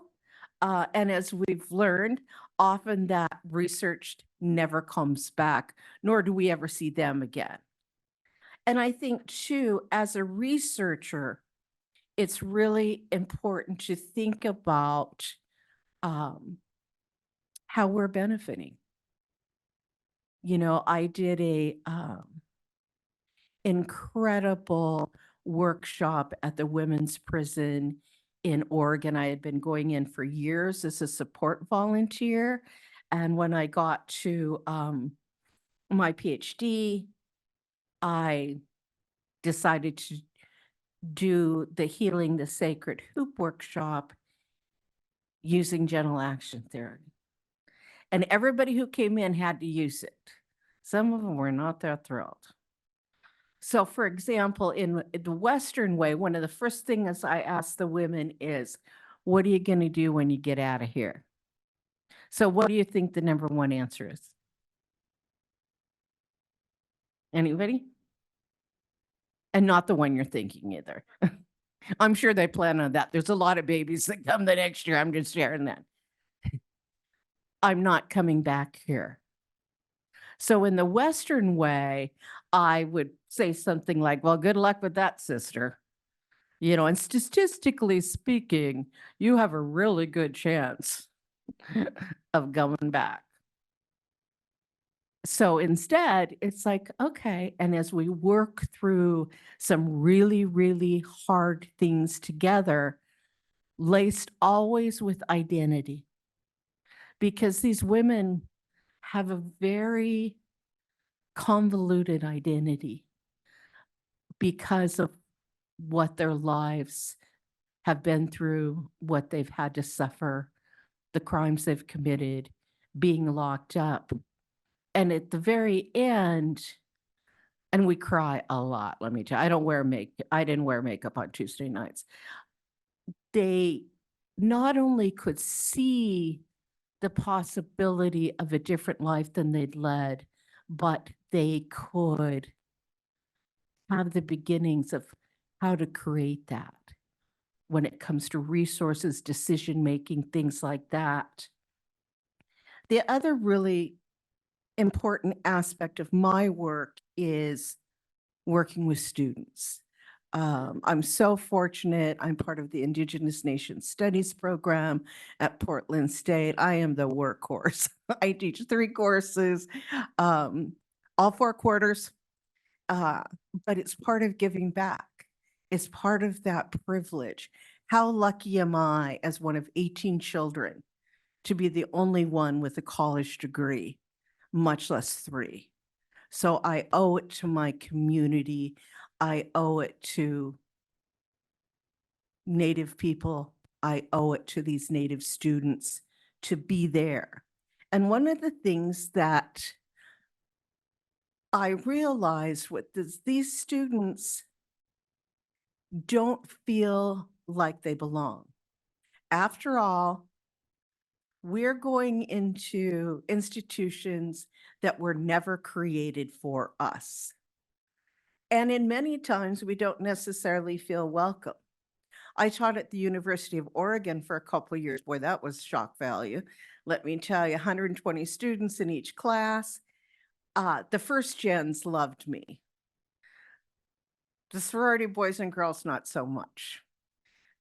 And as we've learned, often that research never comes back, nor do we ever see them again. And I think too, as a researcher, it's really important to think about how we're benefiting. I did a incredible workshop at the women's prison in Oregon. I had been going in for years as a support volunteer. And when I got to my PhD, I decided to do the Healing the Sacred Hoop workshop using general action theory. And everybody who came in had to use it. Some of them were not that thrilled. So for example, in the Western way, one of the first things I ask the women is, what are you going to do when you get out of here? So what do you think the number one answer is? Anybody? And not the one you're thinking either. I'm sure they plan on that. There's a lot of babies that come the next year. I'm just sharing that. I'm not coming back here. So in the Western way, I would say something like, well, good luck with that, sister. And statistically speaking, you have a really good chance of going back. So instead, it's like, okay. And as we work through some really, really hard things together, laced always with identity, because these women have a very convoluted identity because of what their lives have been through, what they've had to suffer, the crimes they've committed, being locked up. And at the very end, and we cry a lot, let me tell you. I didn't wear makeup on Tuesday nights. They not only could see the possibility of a different life than they'd led, but they could have the beginnings of how to create that when it comes to resources, decision-making, things like that. The other really important aspect of my work is working with students. I'm so fortunate. I'm part of the Indigenous Nation Studies program at Portland State. I am the workhorse. I teach 3 courses, all 4 quarters, but it's part of giving back. It's part of that privilege. How lucky am I as one of 18 children to be the only one with a college degree, much less 3. So I owe it to my community. I owe it to Native people. I owe it to these Native students to be there. And one of the things that I realized with these students don't feel like they belong. After all, we're going into institutions that were never created for us. And in many times, we don't necessarily feel welcome. I taught at the University of Oregon for a couple of years. Boy, that was shock value. Let me tell you, 120 students in each class. The first gens loved me. The sorority boys and girls, not so much,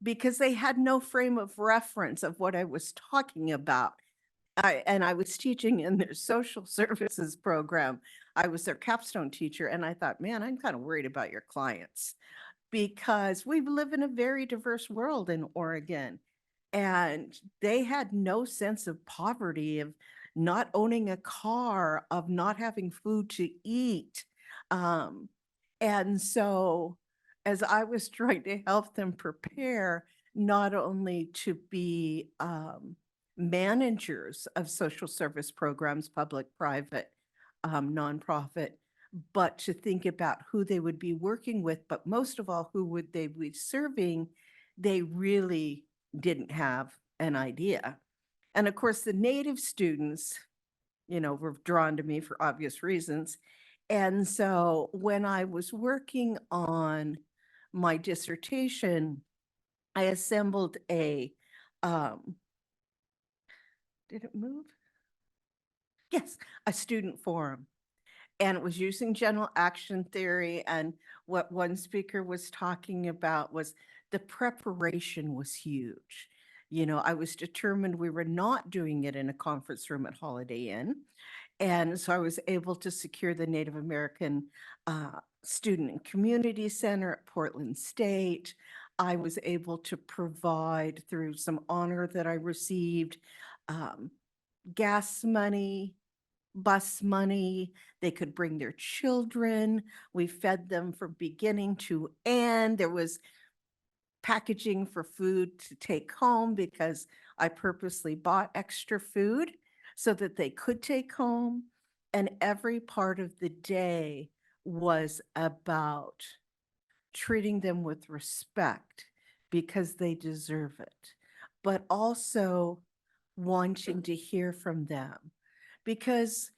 because they had no frame of reference of what I was talking about. I was teaching in their social services program. I was their capstone teacher, and I thought, man, I'm kind of worried about your clients, because we live in a very diverse world in Oregon, and they had no sense of poverty, of not owning a car, of not having food to eat. And so as I was trying to help them prepare not only to be managers of social service programs, public, private, nonprofit, but to think about who they would be working with, but most of all, who would they be serving, they really didn't have an idea. And of course, the Native students, were drawn to me for obvious reasons. And so when I was working on my dissertation, I assembled did it move? Yes, a student forum. And it was using general action theory. And what one speaker was talking about was the preparation was huge. I was determined we were not doing it in a conference room at Holiday Inn. And so I was able to secure the Native American Student and Community Center at Portland State. I was able to provide, through some honor that I received, gas money, bus money. They could bring their children. We fed them from beginning to end. There was packaging for food to take home, because I purposely bought extra food so that they could take home. And every part of the day was about treating them with respect, because they deserve it, but also wanting to hear from them. Because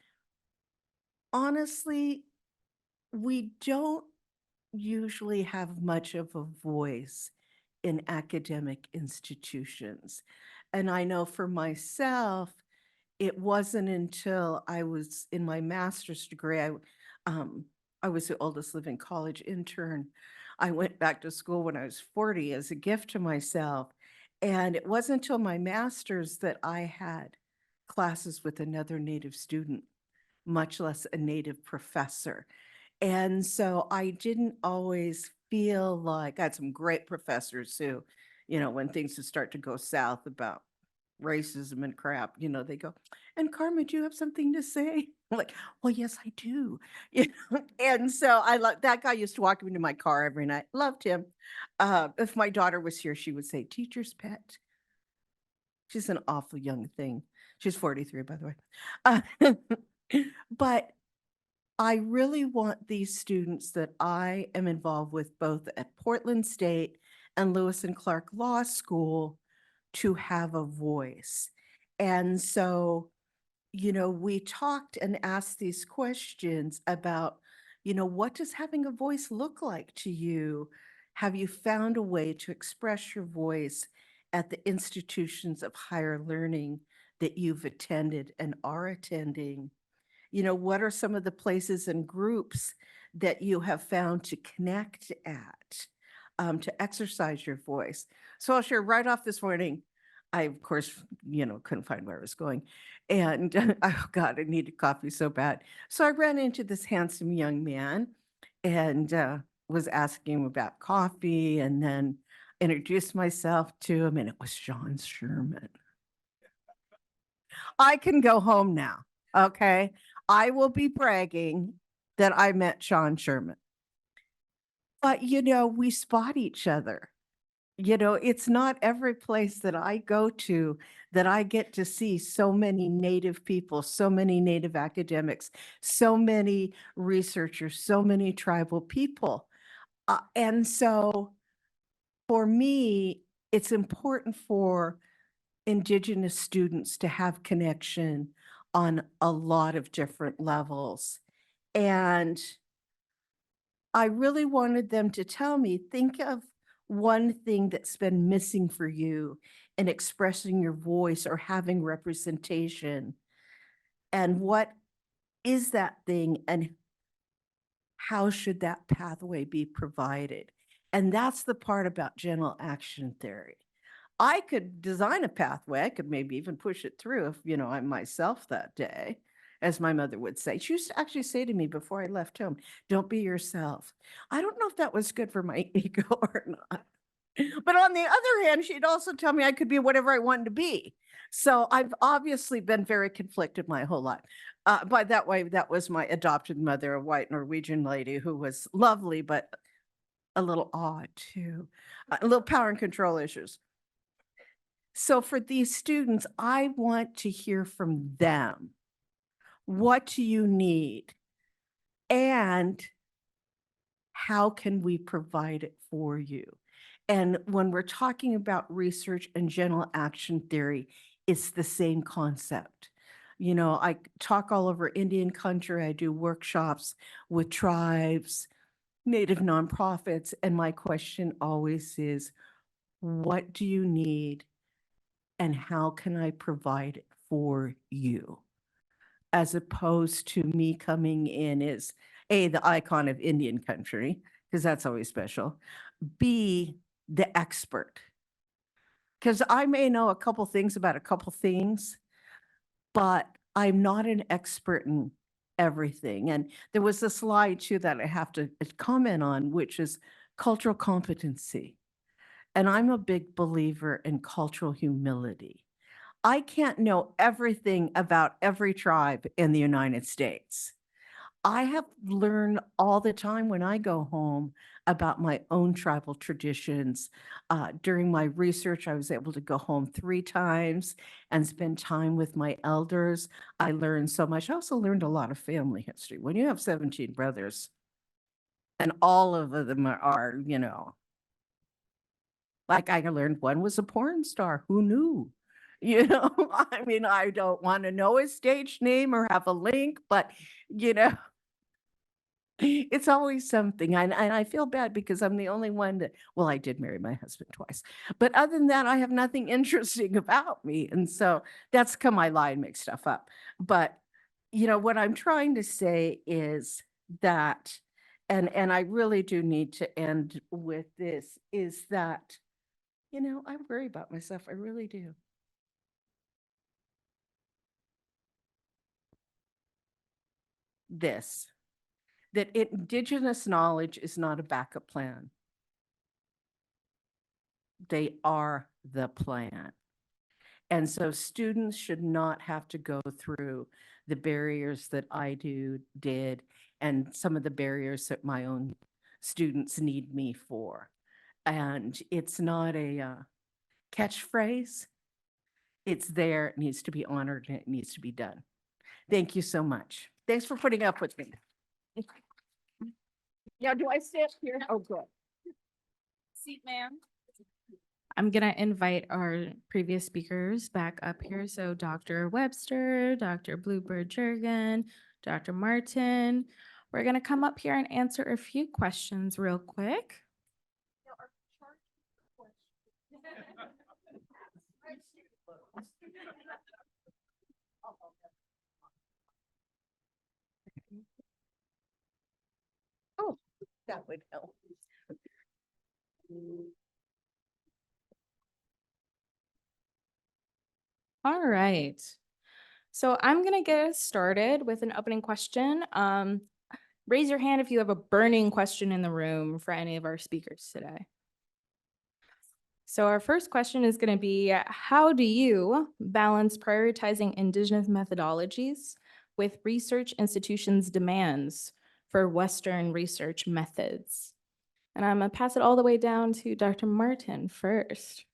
honestly, we don't usually have much of a voice in academic institutions. And I know for myself, it wasn't until I was in my master's degree, I was the oldest living college intern. I went back to school when I was 40 as a gift to myself. And it wasn't until my master's that I had classes with another Native student, much less a Native professor. And so I didn't always feel like, I had some great professors who, when things would start to go south about racism and crap, they go, and Carma, do you have something to say? I'm like, well, yes, I do. And so I love that guy used to walk into my car every night. Loved him. If my daughter was here, she would say, teacher's pet. She's an awful young thing. She's 43, by the way. But I really want these students that I am involved with both at Portland State and Lewis and Clark Law School to have a voice. And so, we talked and asked these questions about, what does having a voice look like to you? Have you found a way to express your voice at the institutions of higher learning that you've attended and are attending? What are some of the places and groups that you have found to connect at, to exercise your voice? So I'll share right off this morning. I, of course, couldn't find where I was going. And oh God, I needed coffee so bad. So I ran into this handsome young man and was asking him about coffee, and then introduced myself to him, and it was John Sherman. I can go home now, okay? I will be bragging that I met Sean Sherman. But, we spot each other. It's not every place that I go to that I get to see so many Native people, so many Native academics, so many researchers, so many tribal people. And so for me, it's important for Indigenous students to have connection on a lot of different levels. And I really wanted them to tell me, think of one thing that's been missing for you in expressing your voice or having representation. And what is that thing, and how should that pathway be provided? And that's the part about general action theory. I could design a pathway. I could maybe even push it through if, I'm myself that day, as my mother would say. She used to actually say to me before I left home, don't be yourself. I don't know if that was good for my ego or not. But on the other hand, she'd also tell me I could be whatever I wanted to be. So I've obviously been very conflicted my whole life. By that way, that was my adopted mother, a white Norwegian lady who was lovely, but a little odd too, a little power and control issues. So for these students, I want to hear from them. What do you need? And how can we provide it for you? And when we're talking about research and general action theory, it's the same concept. I talk all over Indian country. I do workshops with tribes, Native nonprofits, and my question always is, what do you need? And how can I provide it for you? As opposed to me coming in as A, the icon of Indian country, because that's always special. B, the expert. Because I may know a couple things about a couple things, but I'm not an expert in everything. And there was a slide too that I have to comment on, which is cultural competency. And I'm a big believer in cultural humility. I can't know everything about every tribe in the United States. I have learned all the time when I go home about my own tribal traditions. During my research, I was able to go home 3 times and spend time with my elders. I learned so much. I also learned a lot of family history. When you have 17 brothers and all of them are, like I learned one was a porn star. Who knew? I mean, I don't want to know his stage name or have a link, but, it's always something. And I feel bad because I'm the only one that, well, I did marry my husband twice. But other than that, I have nothing interesting about me. And so that's come I lie and make stuff up. But, what I'm trying to say is that, and I really do need to end with this, is that, I worry about myself. I really do. That Indigenous knowledge is not a backup plan. they are the plan. And so students should not have to go through the barriers that I did, and some of the barriers that my own students need me for. And it's not a catchphrase. It's there, it needs to be honored, and it needs to be done. Thank you so much. Thanks for putting up with me. Yeah, do I stay up here? Oh, good. Seat, ma'am. I'm gonna invite our previous speakers back up here. So Dr. Webster, Dr. Bluebird Jurgen, Dr. Martin. We're gonna come up here and answer a few questions real quick. Oh, that would help. All right. So I'm gonna get us started with an opening question. Raise your hand if you have a burning question in the room for any of our speakers today. So our first question is gonna be, how do you balance prioritizing Indigenous methodologies with research institutions' demands for Western research methods? And I'm gonna pass it all the way down to Dr. Martin first.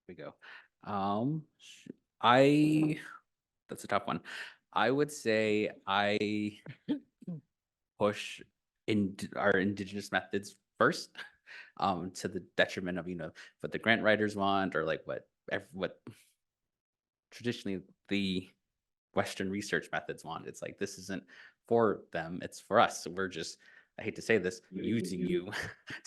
We go. I that's a tough one. I would say I push in our indigenous methods first, to the detriment of, what the grant writers want, or like what traditionally the Western research methods want. It's like, this isn't for them, it's for us. So we're just, I hate to say this, using you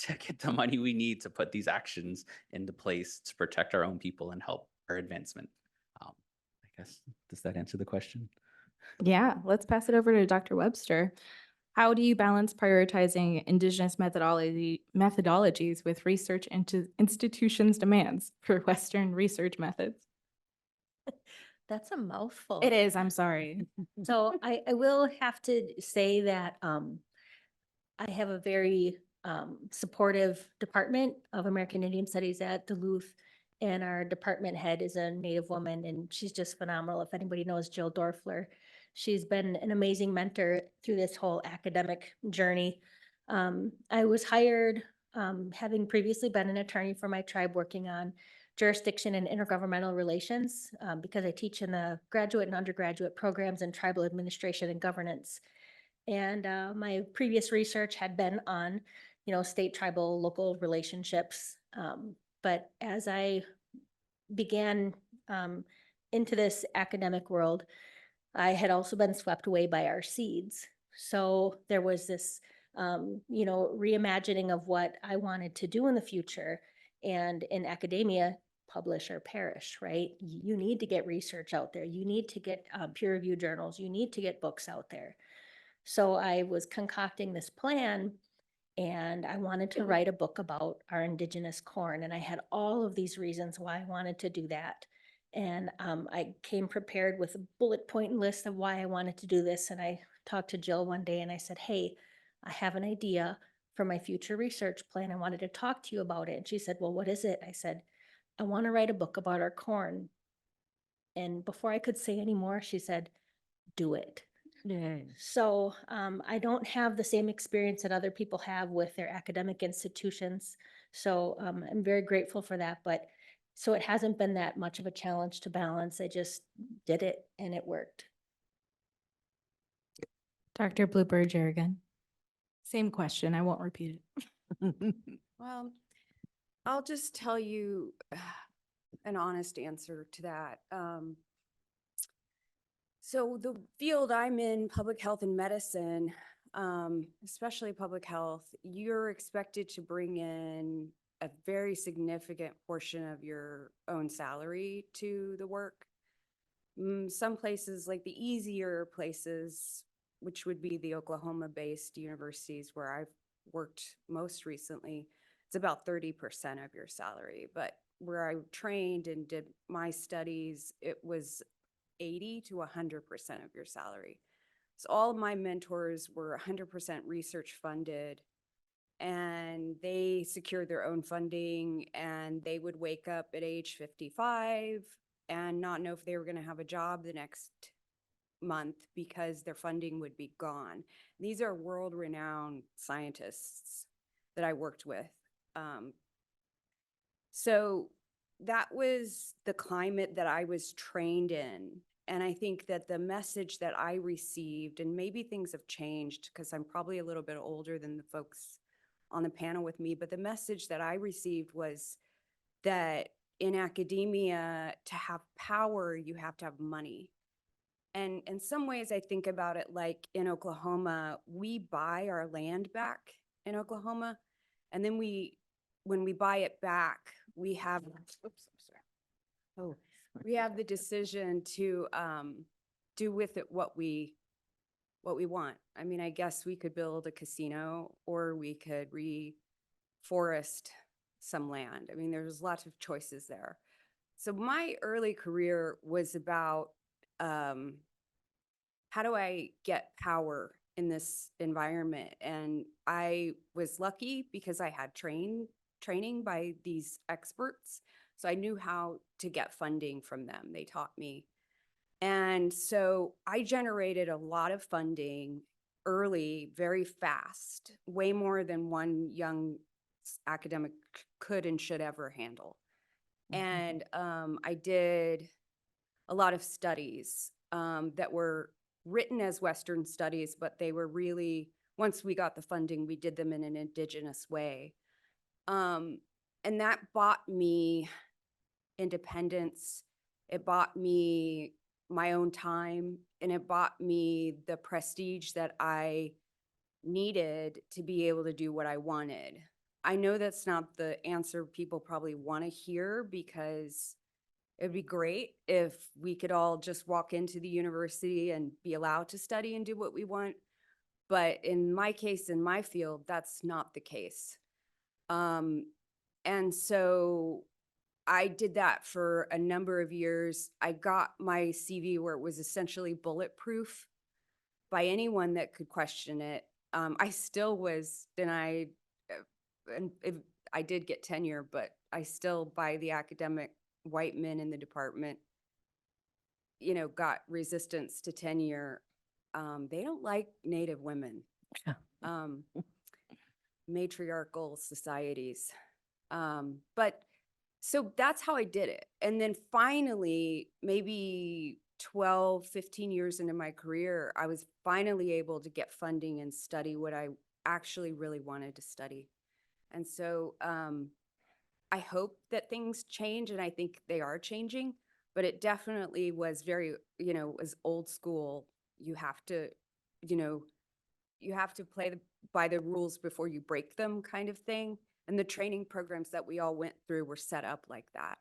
to get the money we need to put these actions into place to protect our own people and help our advancement. I guess, does that answer the question? Yeah, let's pass it over to Dr. Webster. How do you balance prioritizing Indigenous methodologies with research into institutions' demands for Western research methods? That's a mouthful. It is, I'm sorry. So I will have to say that I have a very supportive Department of American Indian Studies at Duluth. And our department head is a Native woman, and she's just phenomenal. If anybody knows Jill Dorfler, she's been an amazing mentor through this whole academic journey. I was hired, having previously been an attorney for my tribe, working on jurisdiction and intergovernmental relations, because I teach in the graduate and undergraduate programs in tribal administration and governance. And my previous research had been on, state, tribal, local relationships. But as I began into this academic world, I had also been swept away by our seeds. So there was this, reimagining of what I wanted to do in the future. And in academia, publish or perish, right? You need to get research out there. You need to get peer-reviewed journals. You need to get books out there. So I was concocting this plan, and I wanted to write a book about our indigenous corn. And I had all of these reasons why I wanted to do that. And I came prepared with a bullet point list of why I wanted to do this. And I talked to Jill one day and I said, hey, I have an idea for my future research plan. I wanted to talk to you about it. And she said, well, what is it? I said, I want to write a book about our corn. And before I could say any more, she said, do it. So I don't have the same experience that other people have with their academic institutions. So I'm very grateful for that. But so it hasn't been that much of a challenge to balance. I just did it and it worked. Dr. Bluebird Jurgen. Same question, I won't repeat it. Well, I'll just tell you an honest answer to that. So the field I'm in, public health and medicine, especially public health, you're expected to bring in a very significant portion of your own salary to the work. Some places, like the easier places, which would be the Oklahoma-based universities where I've worked most recently, it's about 30% of your salary. But where I trained and did my studies, it was 80 to 100% of your salary. So all of my mentors were 100% research funded. and they secured their own funding, and they would wake up at age 55 and not know if they were going to have a job the next month because their funding would be gone. These are world-renowned scientists that I worked with. So that was the climate that I was trained in. And I think that the message that I received, and maybe things have changed because I'm probably a little bit older than the folks on the panel with me, but the message that I received was that in academia, to have power, you have to have money. And in some ways, I think about it like in Oklahoma, we buy our land back in Oklahoma, and then when we buy it back, we have, oops, I'm sorry. Oh, we have the decision to do with it what we want. I mean, I guess we could build a casino, or we could reforest some land. I mean, there's lots of choices there. So my early career was about how do I get power in this environment? And I was lucky because I had training by these experts. So I knew how to get funding from them. They taught me. And so I generated a lot of funding early, very fast, way more than one young academic could and should ever handle. And I did a lot of studies that were written as Western studies, but they were really, once we got the funding, we did them in an Indigenous way. And that bought me independence. It bought me my own time, and it bought me the prestige that I needed to be able to do what I wanted. I know that's not the answer people probably want to hear, because it'd be great if we could all just walk into the university and be allowed to study and do what we want. But in my case, in my field, that's not the case. And so I did that for a number of years. I got my CV where it was essentially bulletproof by anyone that could question it. I still was denied, and I did get tenure, but I still, by the academic white men in the department, got resistance to tenure. They don't like Native women, matriarchal societies. But so that's how I did it. And then finally, maybe 12, 15 years into my career, I was finally able to get funding and study what I actually really wanted to study. And so I hope that things change, and I think they are changing, but it definitely was very, was old school. You have to play by the rules before you break them, kind of thing. And the training programs that we all went through were set up like that.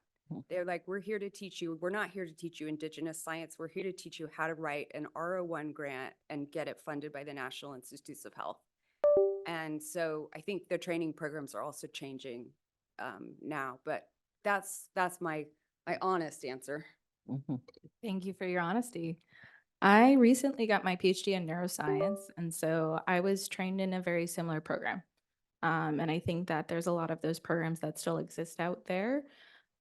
They're like, we're here to teach you. We're not here to teach you Indigenous science. We're here to teach you how to write an R01 grant and get it funded by the National Institutes of Health. And so I think the training programs are also changing now, but that's my honest answer. Thank you for your honesty. I recently got my PhD in neuroscience, and so I was trained in a very similar program. And I think that there's a lot of those programs that still exist out there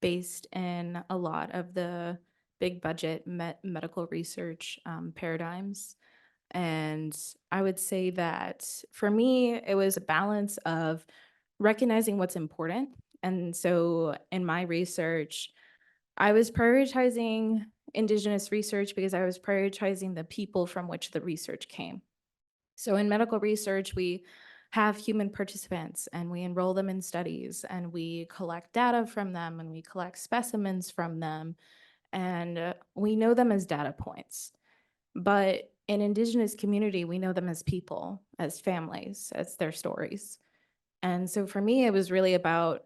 based in a lot of the big budget medical research paradigms. And I would say that for me, it was a balance of recognizing what's important. And so in my research, I was prioritizing Indigenous research because I was prioritizing the people from which the research came. So in medical research, we have human participants and we enroll them in studies and we collect data from them and we collect specimens from them, and we know them as data points. But in Indigenous community, we know them as people, as families, as their stories. And so for me, it was really about,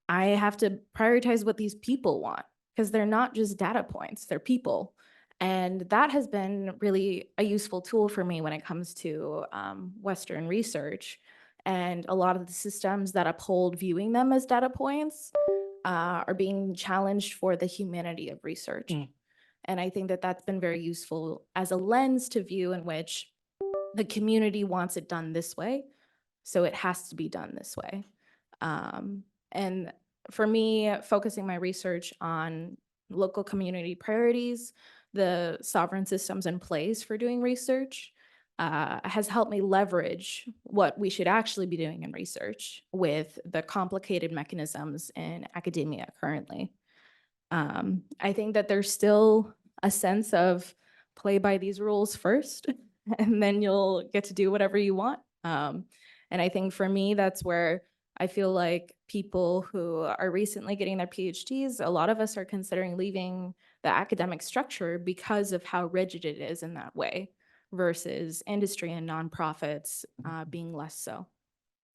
I have to prioritize what these people want, because they're not just data points, they're people. And that has been really a useful tool for me when it comes to Western research. And a lot of the systems that uphold viewing them as data points are being challenged for the humanity of research. And I think that that's been very useful as a lens to view in which the community wants it done this way. So it has to be done this way. And for me, focusing my research on local community priorities, the sovereign systems in place for doing research, has helped me leverage what we should actually be doing in research with the complicated mechanisms in academia currently. I think that there's still a sense of play by these rules first, and then you'll get to do whatever you want. And I think for me, that's where I feel like people who are recently getting their PhDs, a lot of us are considering leaving the academic structure because of how rigid it is in that way versus industry and nonprofits being less so.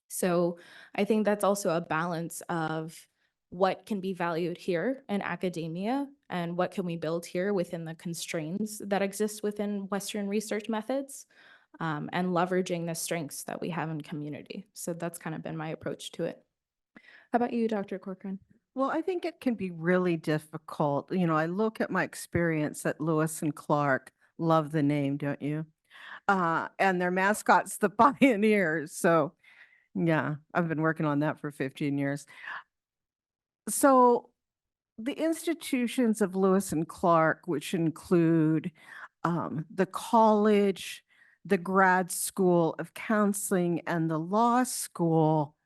So I think that's also a balance of what can be valued here in academia and what can we build here within the constraints that exist within Western research methods, and leveraging the strengths that we have in community. So that's kind of been my approach to it. How about you, Dr. Corcoran? Well, I think it can be really difficult. You know, I look at my experience at Lewis and Clark. Love the name, don't you? And their mascot's the Pioneers. So, yeah, I've been working on that for 15 years. So, the institutions of Lewis and Clark, which include the college, the grad school of counseling, and the law school,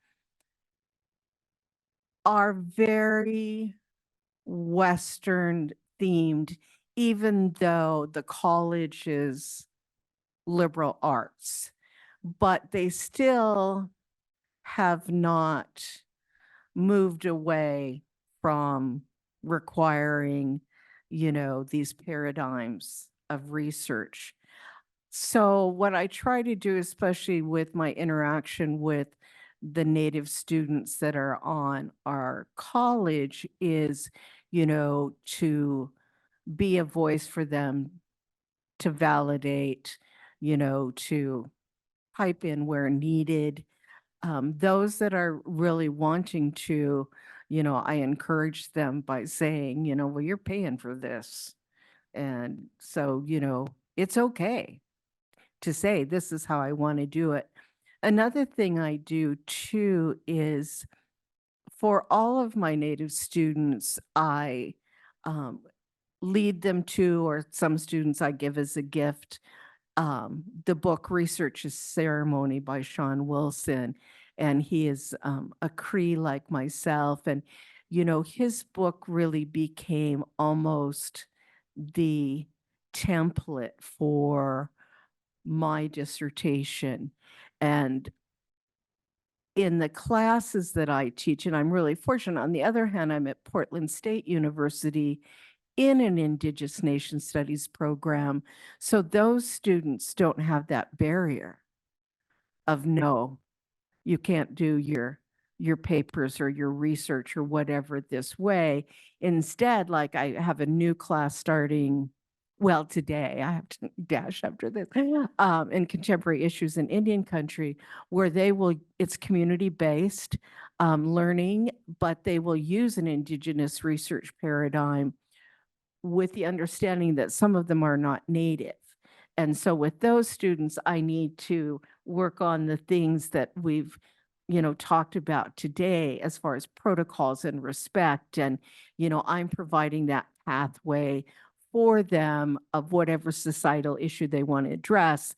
are very Western themed, even though the college is liberal arts. But they still have not moved away from requiring, these paradigms of research. So what I try to do, especially with my interaction with the Native students that are on our college, is, to be a voice for them, to validate, to pipe in where needed. Those that are really wanting to, I encourage them by saying, well, you're paying for this. And so, it's okay to say, this is how I want to do it. Another thing I do too is for all of my Native students, I lead them to, or some students I give as a gift, the book Research is Ceremony by Sean Wilson. And he is a Cree like myself. And, his book really became almost the template for my dissertation. And in the classes that I teach, and I'm really fortunate, on the other hand, I'm at Portland State University in an Indigenous Nation Studies program. So those students don't have that barrier of no, you can't do your papers or your research or whatever this way. Instead, like I have a new class starting, well, today, I have to dash after this, in contemporary issues in Indian country, where it's community-based learning, but they will use an Indigenous research paradigm with the understanding that some of them are not Native. And so with those students, I need to work on the things that we've, talked about today as far as protocols and respect. And, I'm providing that pathway for them of whatever societal issue they want to address,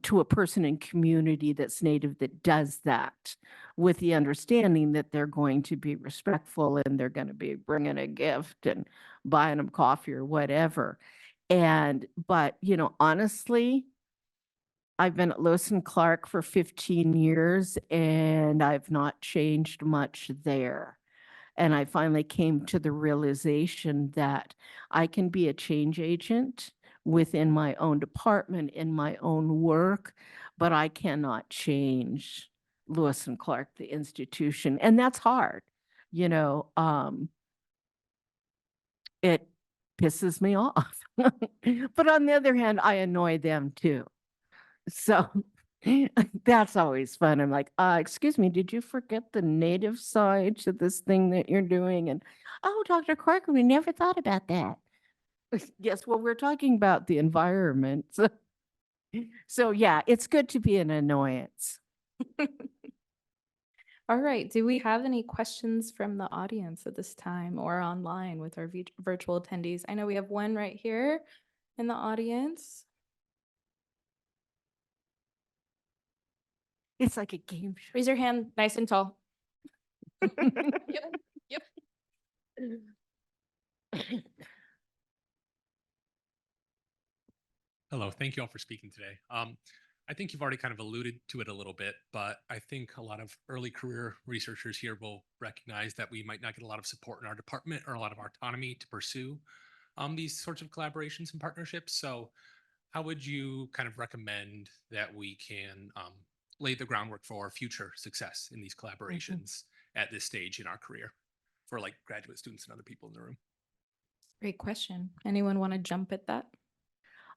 to a person in community that's Native that does that, with the understanding that they're going to be respectful and they're going to be bringing a gift and buying them coffee or whatever. But, honestly, I've been at Lewis and Clark for 15 years and I've not changed much there. And I finally came to the realization that I can be a change agent within my own department, in my own work, but I cannot change Lewis and Clark, the institution. And that's hard. It pisses me off. But on the other hand, I annoy them too. So that's always fun. I'm like, excuse me, did you forget the Native side to this thing that you're doing? And, oh, Dr. Corcoran, we never thought about that. Yes, well, we're talking about the environment. So yeah, it's good to be an annoyance. All right, do we have any questions from the audience at this time or online with our virtual attendees? I know we have one right here in the audience. It's like a game show. Raise your hand nice and tall. Yep, yep. Hello, thank you all for speaking today. I think you've already kind of alluded to it a little bit, but I think a lot of early career researchers here will recognize that we might not get a lot of support in our department or a lot of autonomy to pursue these sorts of collaborations and partnerships. So how would you kind of recommend that we can lay the groundwork for future success in these collaborations at this stage in our career for like graduate students and other people in the room? Great question. Anyone want to jump at that?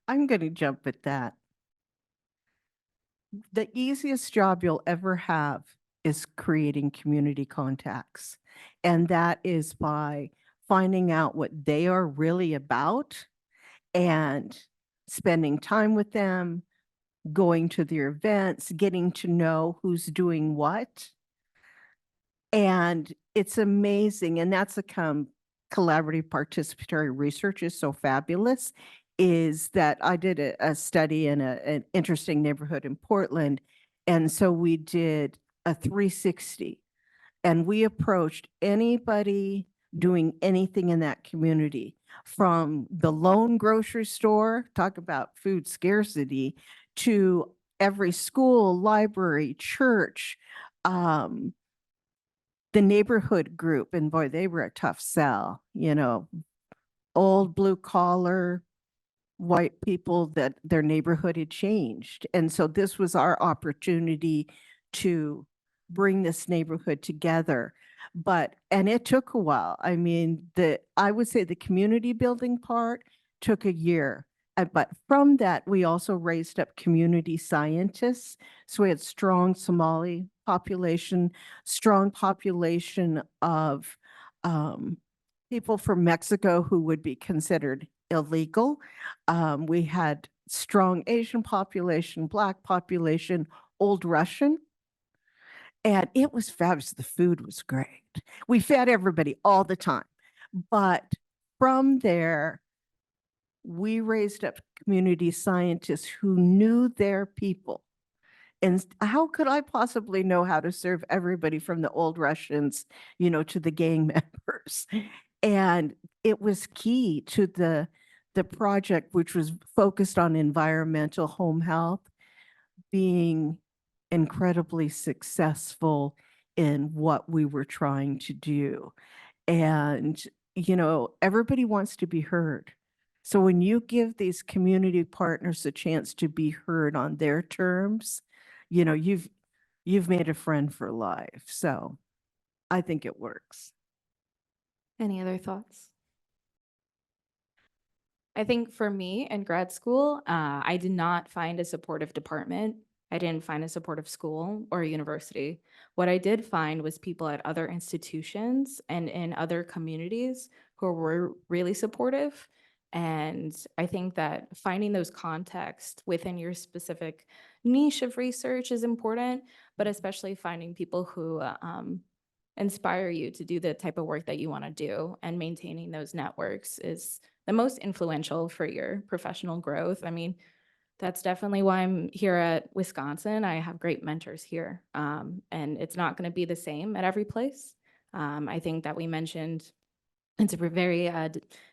I'm going to jump at that. The easiest job you'll ever have is creating community contacts. And that is by finding out what they are really about and spending time with them, going to their events, getting to know who's doing what. And it's amazing. And that's collaborative participatory research is so fabulous, is that I did a study in an interesting neighborhood in Portland. And so we did a 360 and we approached anybody doing anything in that community, from the lone grocery store, talk about food scarcity, to every school, library, church, the neighborhood group. And boy, they were a tough sell, old blue collar, white people that their neighborhood had changed. And so this was our opportunity to bring this neighborhood together. And it took a while. I mean, I would say the community building part took a year. But from that, we also raised up community scientists. So we had strong Somali population, strong population of people from Mexico who would be considered illegal. We had strong Asian population, Black population, Old Russian. And it was fabulous. The food was great. We fed everybody all the time. But from there, we raised up community scientists who knew their people. And how could I possibly know how to serve everybody from the Old Russians, to the gang members? And it was key to the project, which was focused on environmental home health, being incredibly successful in what we were trying to do. And, everybody wants to be heard. So when you give these community partners a chance to be heard on their terms, you've made a friend for life. So I think it works. Any other thoughts? I think for me in grad school, I did not find a supportive department. I didn't find a supportive school or a university. What I did find was people at other institutions and in other communities who were really supportive. And I think that finding those contexts within your specific niche of research is important, but especially finding people who inspire you to do the type of work that you want to do, and maintaining those networks is the most influential for your professional growth. I mean, that's definitely why I'm here at Wisconsin. I have great mentors here, and it's not going to be the same at every place. I think that we mentioned it's very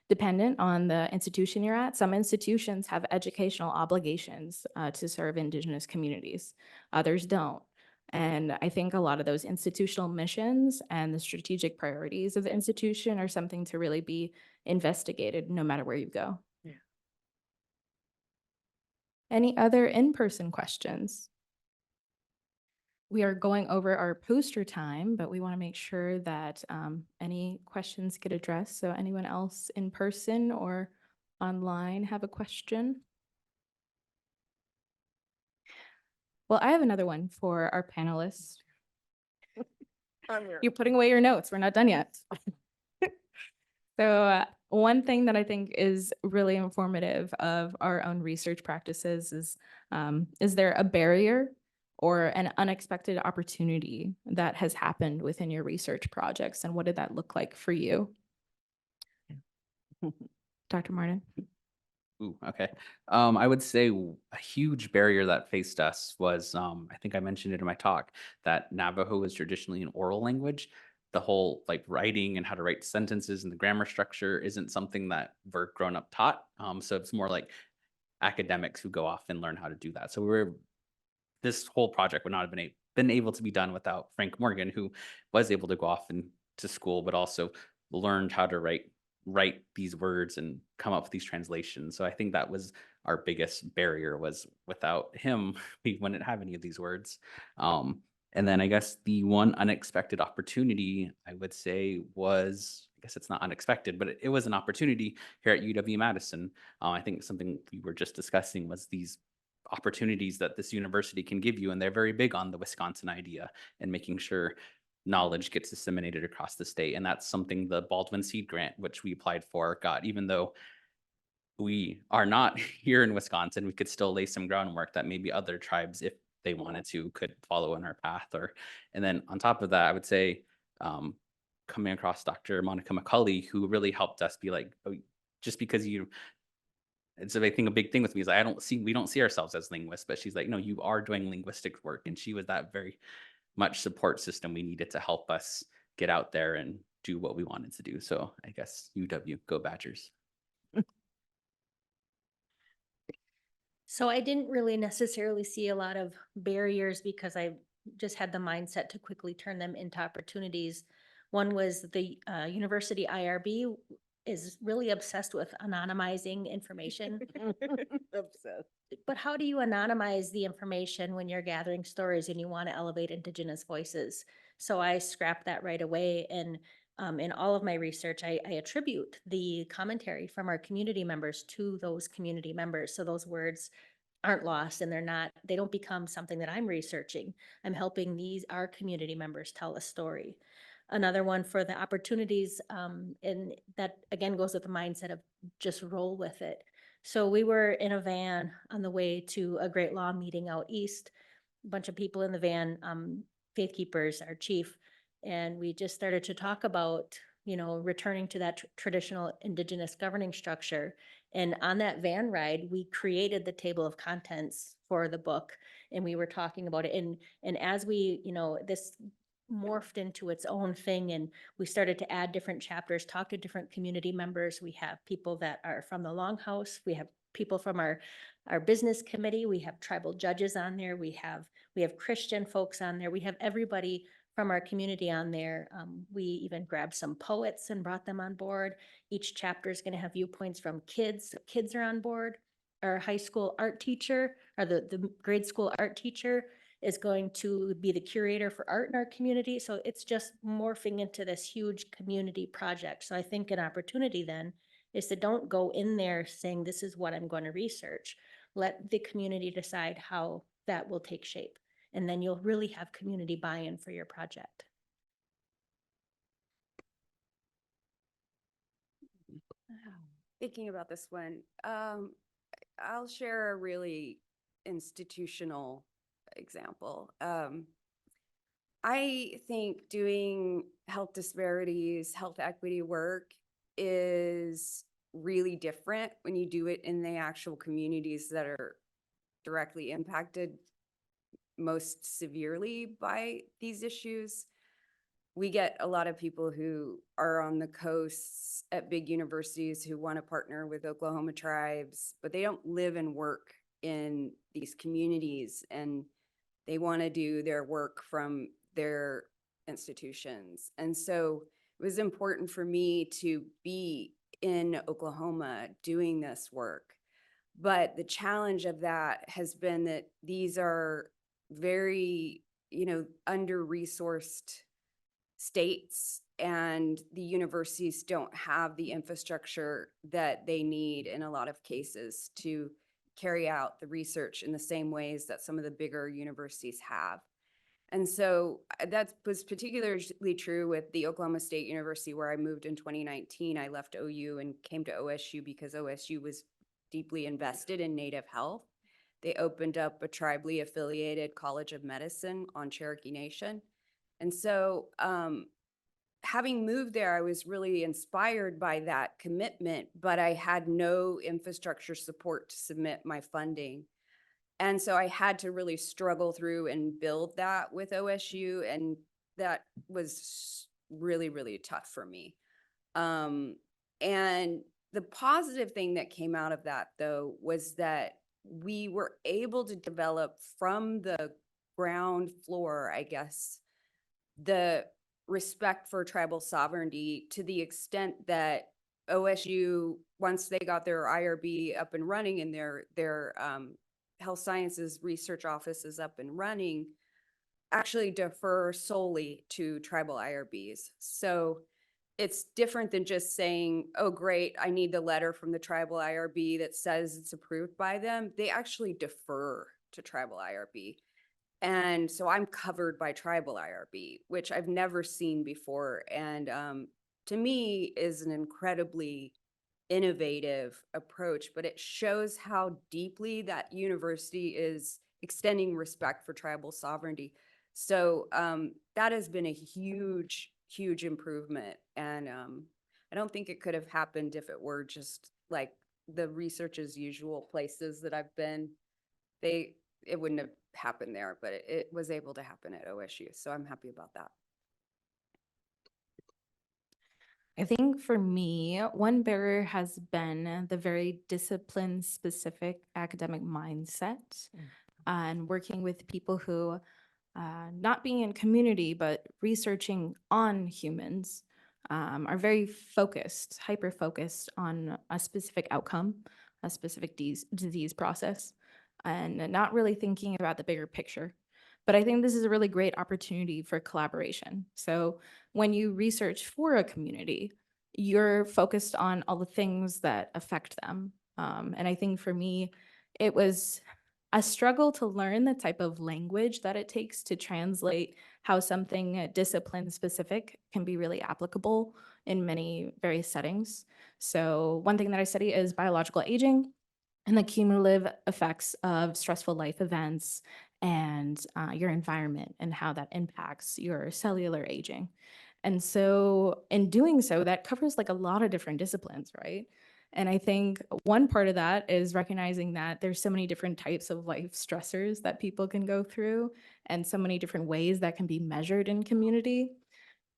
dependent on the institution you're at. Some institutions have educational obligations to serve Indigenous communities. Others don't. And I think a lot of those institutional missions and the strategic priorities of the institution are something to really be investigated no matter where you go. Yeah. Any other in-person questions? We are going over our poster time, but we want to make sure that any questions get addressed. So anyone else in person or online have a question? Well, I have another one for our panelists. You're putting away your notes. We're not done yet. So one thing that I think is really informative of our own research practices is there a barrier or an unexpected opportunity that has happened within your research projects, and what did that look like for you? Dr. Martin? Ooh, okay. I would say a huge barrier that faced us was, I think I mentioned it in my talk, that Navajo is traditionally an oral language. The whole like writing and how to write sentences and the grammar structure isn't something that we're grown up taught. So it's more like academics who go off and learn how to do that. So this whole project would not have been able to be done without Frank Morgan, who was able to go off and to school, but also learned how to write these words and come up with these translations. So I think that was our biggest barrier, was without him, we wouldn't have any of these words. And then I guess the one unexpected opportunity I would say was, I guess it's not unexpected, but it was an opportunity here at UW-Madison. I think something we were just discussing was these opportunities that this university can give you, and they're very big on the Wisconsin idea and making sure knowledge gets disseminated across the state. And that's something the Baldwin Seed Grant, which we applied for, got. Even though we are not here in Wisconsin, we could still lay some groundwork that maybe other tribes, if they wanted to, could follow in our path. And then on top of that, I would say coming across Dr. Monica McCulley, who really helped us be like, oh, just because it's I think a big thing with me is we don't see ourselves as linguists, but she's like, no, you are doing linguistic work. And she was that very much support system we needed to help us get out there and do what we wanted to do. So I guess UW, go Badgers. So I didn't really necessarily see a lot of barriers because I just had the mindset to quickly turn them into opportunities. One was the university IRB is really obsessed with anonymizing information. Obsessed. But how do you anonymize the information when you're gathering stories and you want to elevate Indigenous voices? So I scrapped that right away. And in all of my research, I attribute the commentary from our community members to those community members. So those words aren't lost, and they don't become something that I'm researching. I'm helping our community members tell a story. Another one for the opportunities, and that again goes with the mindset of just roll with it. So we were in a van on the way to a great law meeting out east, a bunch of people in the van, Faith Keepers, our chief, and we just started to talk about, returning to that traditional Indigenous governing structure. And on that van ride, we created the table of contents for the book, and we were talking about it. And as we, this morphed into its own thing, and we started to add different chapters, talk to different community members. We have people that are from the Longhouse. We have people from our business committee. We have tribal judges on there. We have Christian folks on there. We have everybody from our community on there. We even grabbed some poets and brought them on board. Each chapter is going to have viewpoints from kids. Kids are on board. Our high school art teacher, or the grade school art teacher, is going to be the curator for art in our community. So it's just morphing into this huge community project. So I think an opportunity then is to don't go in there saying, this is what I'm going to research. Let the community decide how that will take shape. And then you'll really have community buy-in for your project. Thinking about this one, I'll share a really institutional example. I think doing health disparities, health equity work is really different when you do it in the actual communities that are directly impacted most severely by these issues. We get a lot of people who are on the coasts at big universities who want to partner with Oklahoma tribes, but they don't live and work in these communities, and they want to do their work from their institutions. And so it was important for me to be in Oklahoma doing this work. But the challenge of that has been that these are very, under-resourced states, and the universities don't have the infrastructure that they need in a lot of cases to carry out the research in the same ways that some of the bigger universities have. And so that was particularly true with the Oklahoma State University, where I moved in 2019. I left OU and came to OSU because OSU was deeply invested in Native health. they opened up a tribally affiliated College of Medicine on Cherokee Nation. And so having moved there, I was really inspired by that commitment, but I had no infrastructure support to submit my funding. And so I had to really struggle through and build that with OSU, and that was really, really tough for me. And the positive thing that came out of that, though, was that we were able to develop from the ground floor, I guess, the respect for tribal sovereignty to the extent that OSU, once they got their IRB up and running and their health sciences research office is up and running, actually defer solely to tribal IRBs. So it's different than just saying, oh, great, I need the letter from the tribal IRB that says it's approved by them. They actually defer to tribal IRB. And so I'm covered by tribal IRB, which I've never seen before. And to me is an incredibly innovative approach, but it shows how deeply that university is extending respect for tribal sovereignty. So that has been a huge, huge improvement. And I don't think it could have happened if it were just like the research as usual places that I've been. It wouldn't have happened there, but it was able to happen at OSU. So I'm happy about that. I think for me, one barrier has been the very discipline-specific academic mindset and working with people who, not being in community, but researching on humans, are very focused, hyper-focused on a specific outcome, a specific disease process, and not really thinking about the bigger picture. But I think this is a really great opportunity for collaboration. So when you research for a community, you're focused on all the things that affect them. And I think for me, it was a struggle to learn the type of language that it takes to translate how something discipline specific can be really applicable in many various settings. So one thing that I study is biological aging and the cumulative effects of stressful life events and your environment and how that impacts your cellular aging. And so in doing so, that covers like a lot of different disciplines, right? And I think one part of that is recognizing that there's so many different types of life stressors that people can go through and so many different ways that can be measured in community.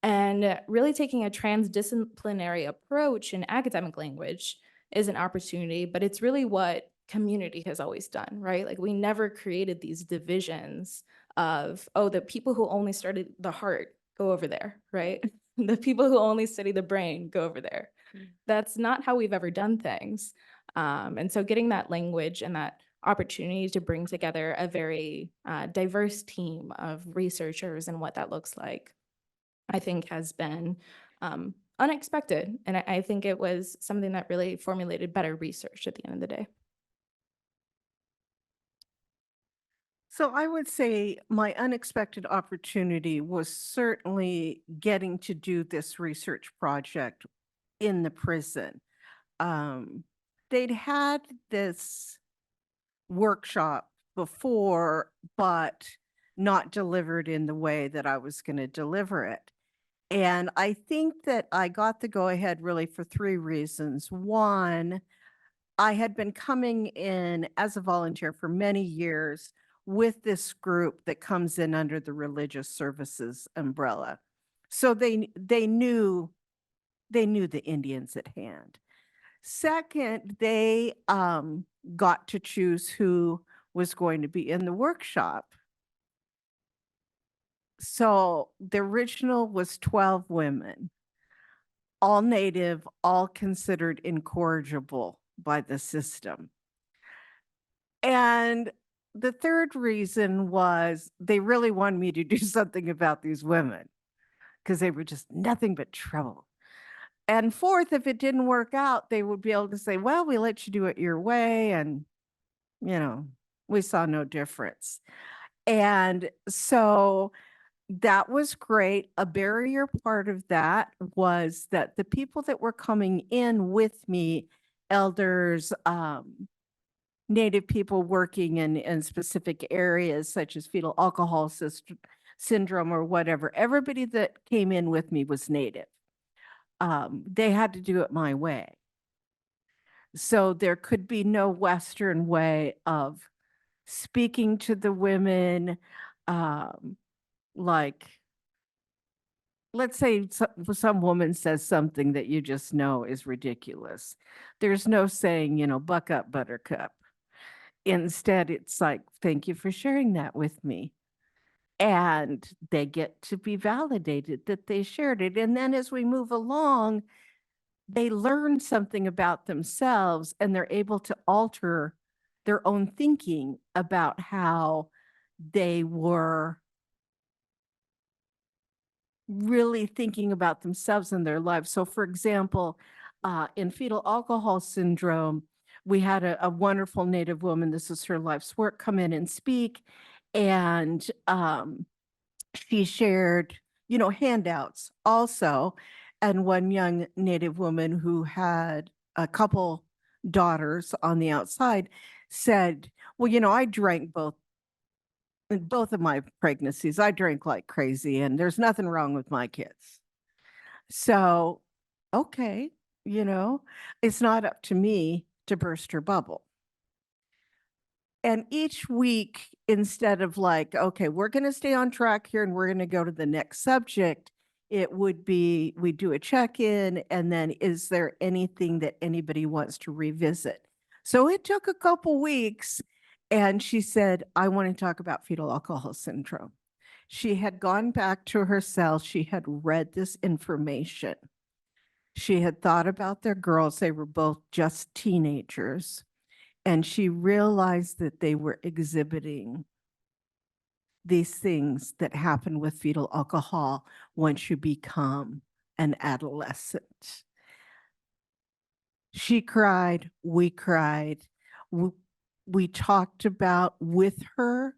And really taking a transdisciplinary approach in academic language is an opportunity, but it's really what community has always done, right? Like we never created these divisions of, oh, the people who only study the heart go over there, right? The people who only study the brain go over there. That's not how we've ever done things. And so getting that language and that opportunity to bring together a very diverse team of researchers and what that looks like, I think has been unexpected. And I think it was something that really formulated better research at the end of the day. So I would say my unexpected opportunity was certainly getting to do this research project in the prison. They'd had this workshop before, but not delivered in the way that I was going to deliver it. And I think that I got the go-ahead really for 3 reasons. One, I had been coming in as a volunteer for many years with this group that comes in under the religious services umbrella. So they knew the Indians at hand. Second, they got to choose who was going to be in the workshop. So the original was 12 women, all Native, all considered incorrigible by the system. And the third reason was they really wanted me to do something about these women because they were just nothing but trouble. And fourth, if it didn't work out, they would be able to say, well, we let you do it your way. And, we saw no difference. And so that was great. A barrier part of that was that the people that were coming in with me, elders, Native people working in specific areas such as fetal alcohol syndrome or whatever. Everybody that came in with me was Native. They had to do it my way. So there could be no Western way of speaking to the women, like, let's say some woman says something that you just know is ridiculous. There's no saying, buck up, buttercup. Instead, it's like, thank you for sharing that with me. And they get to be validated that they shared it. And then as we move along, they learn something about themselves and they're able to alter their own thinking about how they were really thinking about themselves and their lives. So for example, in fetal alcohol syndrome, we had a wonderful Native woman, this is her life's work, come in and speak. And she shared, handouts also. And one young Native woman who had a couple daughters on the outside said, well, I drank both of my pregnancies. I drank like crazy and there's nothing wrong with my kids. So, okay, it's not up to me to burst her bubble. And each week, instead of like, okay, we're going to stay on track here and we're going to go to the next subject, it would be, we do a check-in and then is there anything that anybody wants to revisit? So it took a couple weeks and she said, I want to talk about fetal alcohol syndrome. She had gone back to her cell. She had read this information. She had thought about their girls. They were both just teenagers. And she realized that they were exhibiting these things that happen with fetal alcohol once you become an adolescent. She cried, we cried. We talked about with her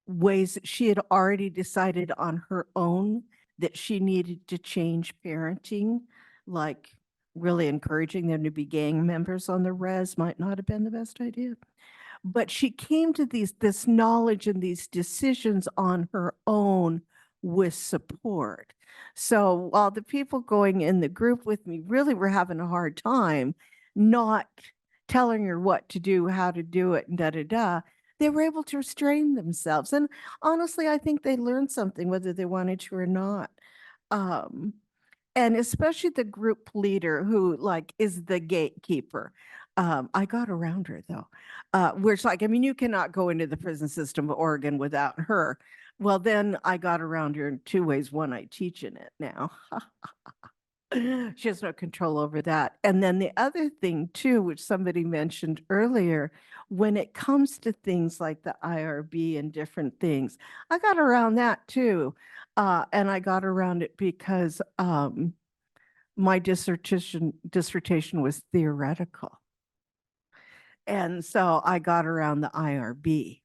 ways that she had already decided on her own that she needed to change parenting, like really encouraging them to be gang members on the res might not have been the best idea. But she came to this knowledge and these decisions on her own with support. So while the people going in the group with me really were having a hard time not telling her what to do, how to do it, and da-da-da, they were able to restrain themselves. And honestly, I think they learned something, whether they wanted to or not. And especially the group leader who is the gatekeeper. I got around her though, where it's like, you cannot go into the prison system of Oregon without her. Well, then I got around her in two ways. One, I teach in it now. She has no control over that. And then the other thing too, which somebody mentioned earlier, when it comes to things like the IRB and different things, I got around that too. And I got around it because my dissertation was theoretical. And so I got around the IRB.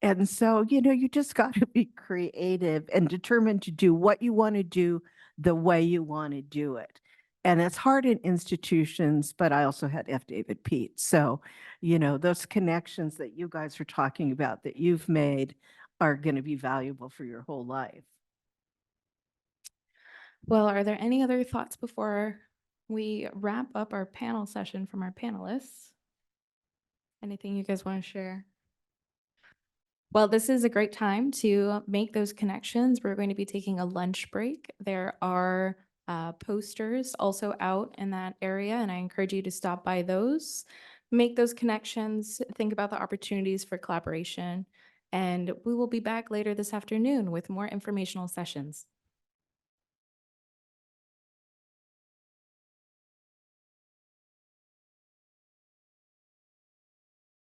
And so, you just got to be creative and determined to do what you want to do the way you want to do it. And it's hard in institutions, but I also had F. David Pete. So, those connections that you guys are talking about that you've made are going to be valuable for your whole life. Well, are there any other thoughts before we wrap up our panel session from our panelists? Anything you guys want to share? Well, this is a great time to make those connections. We're going to be taking a lunch break. There are posters also out in that area, and I encourage you to stop by those, make those connections, think about the opportunities for collaboration, and we will be back later this afternoon with more informational sessions.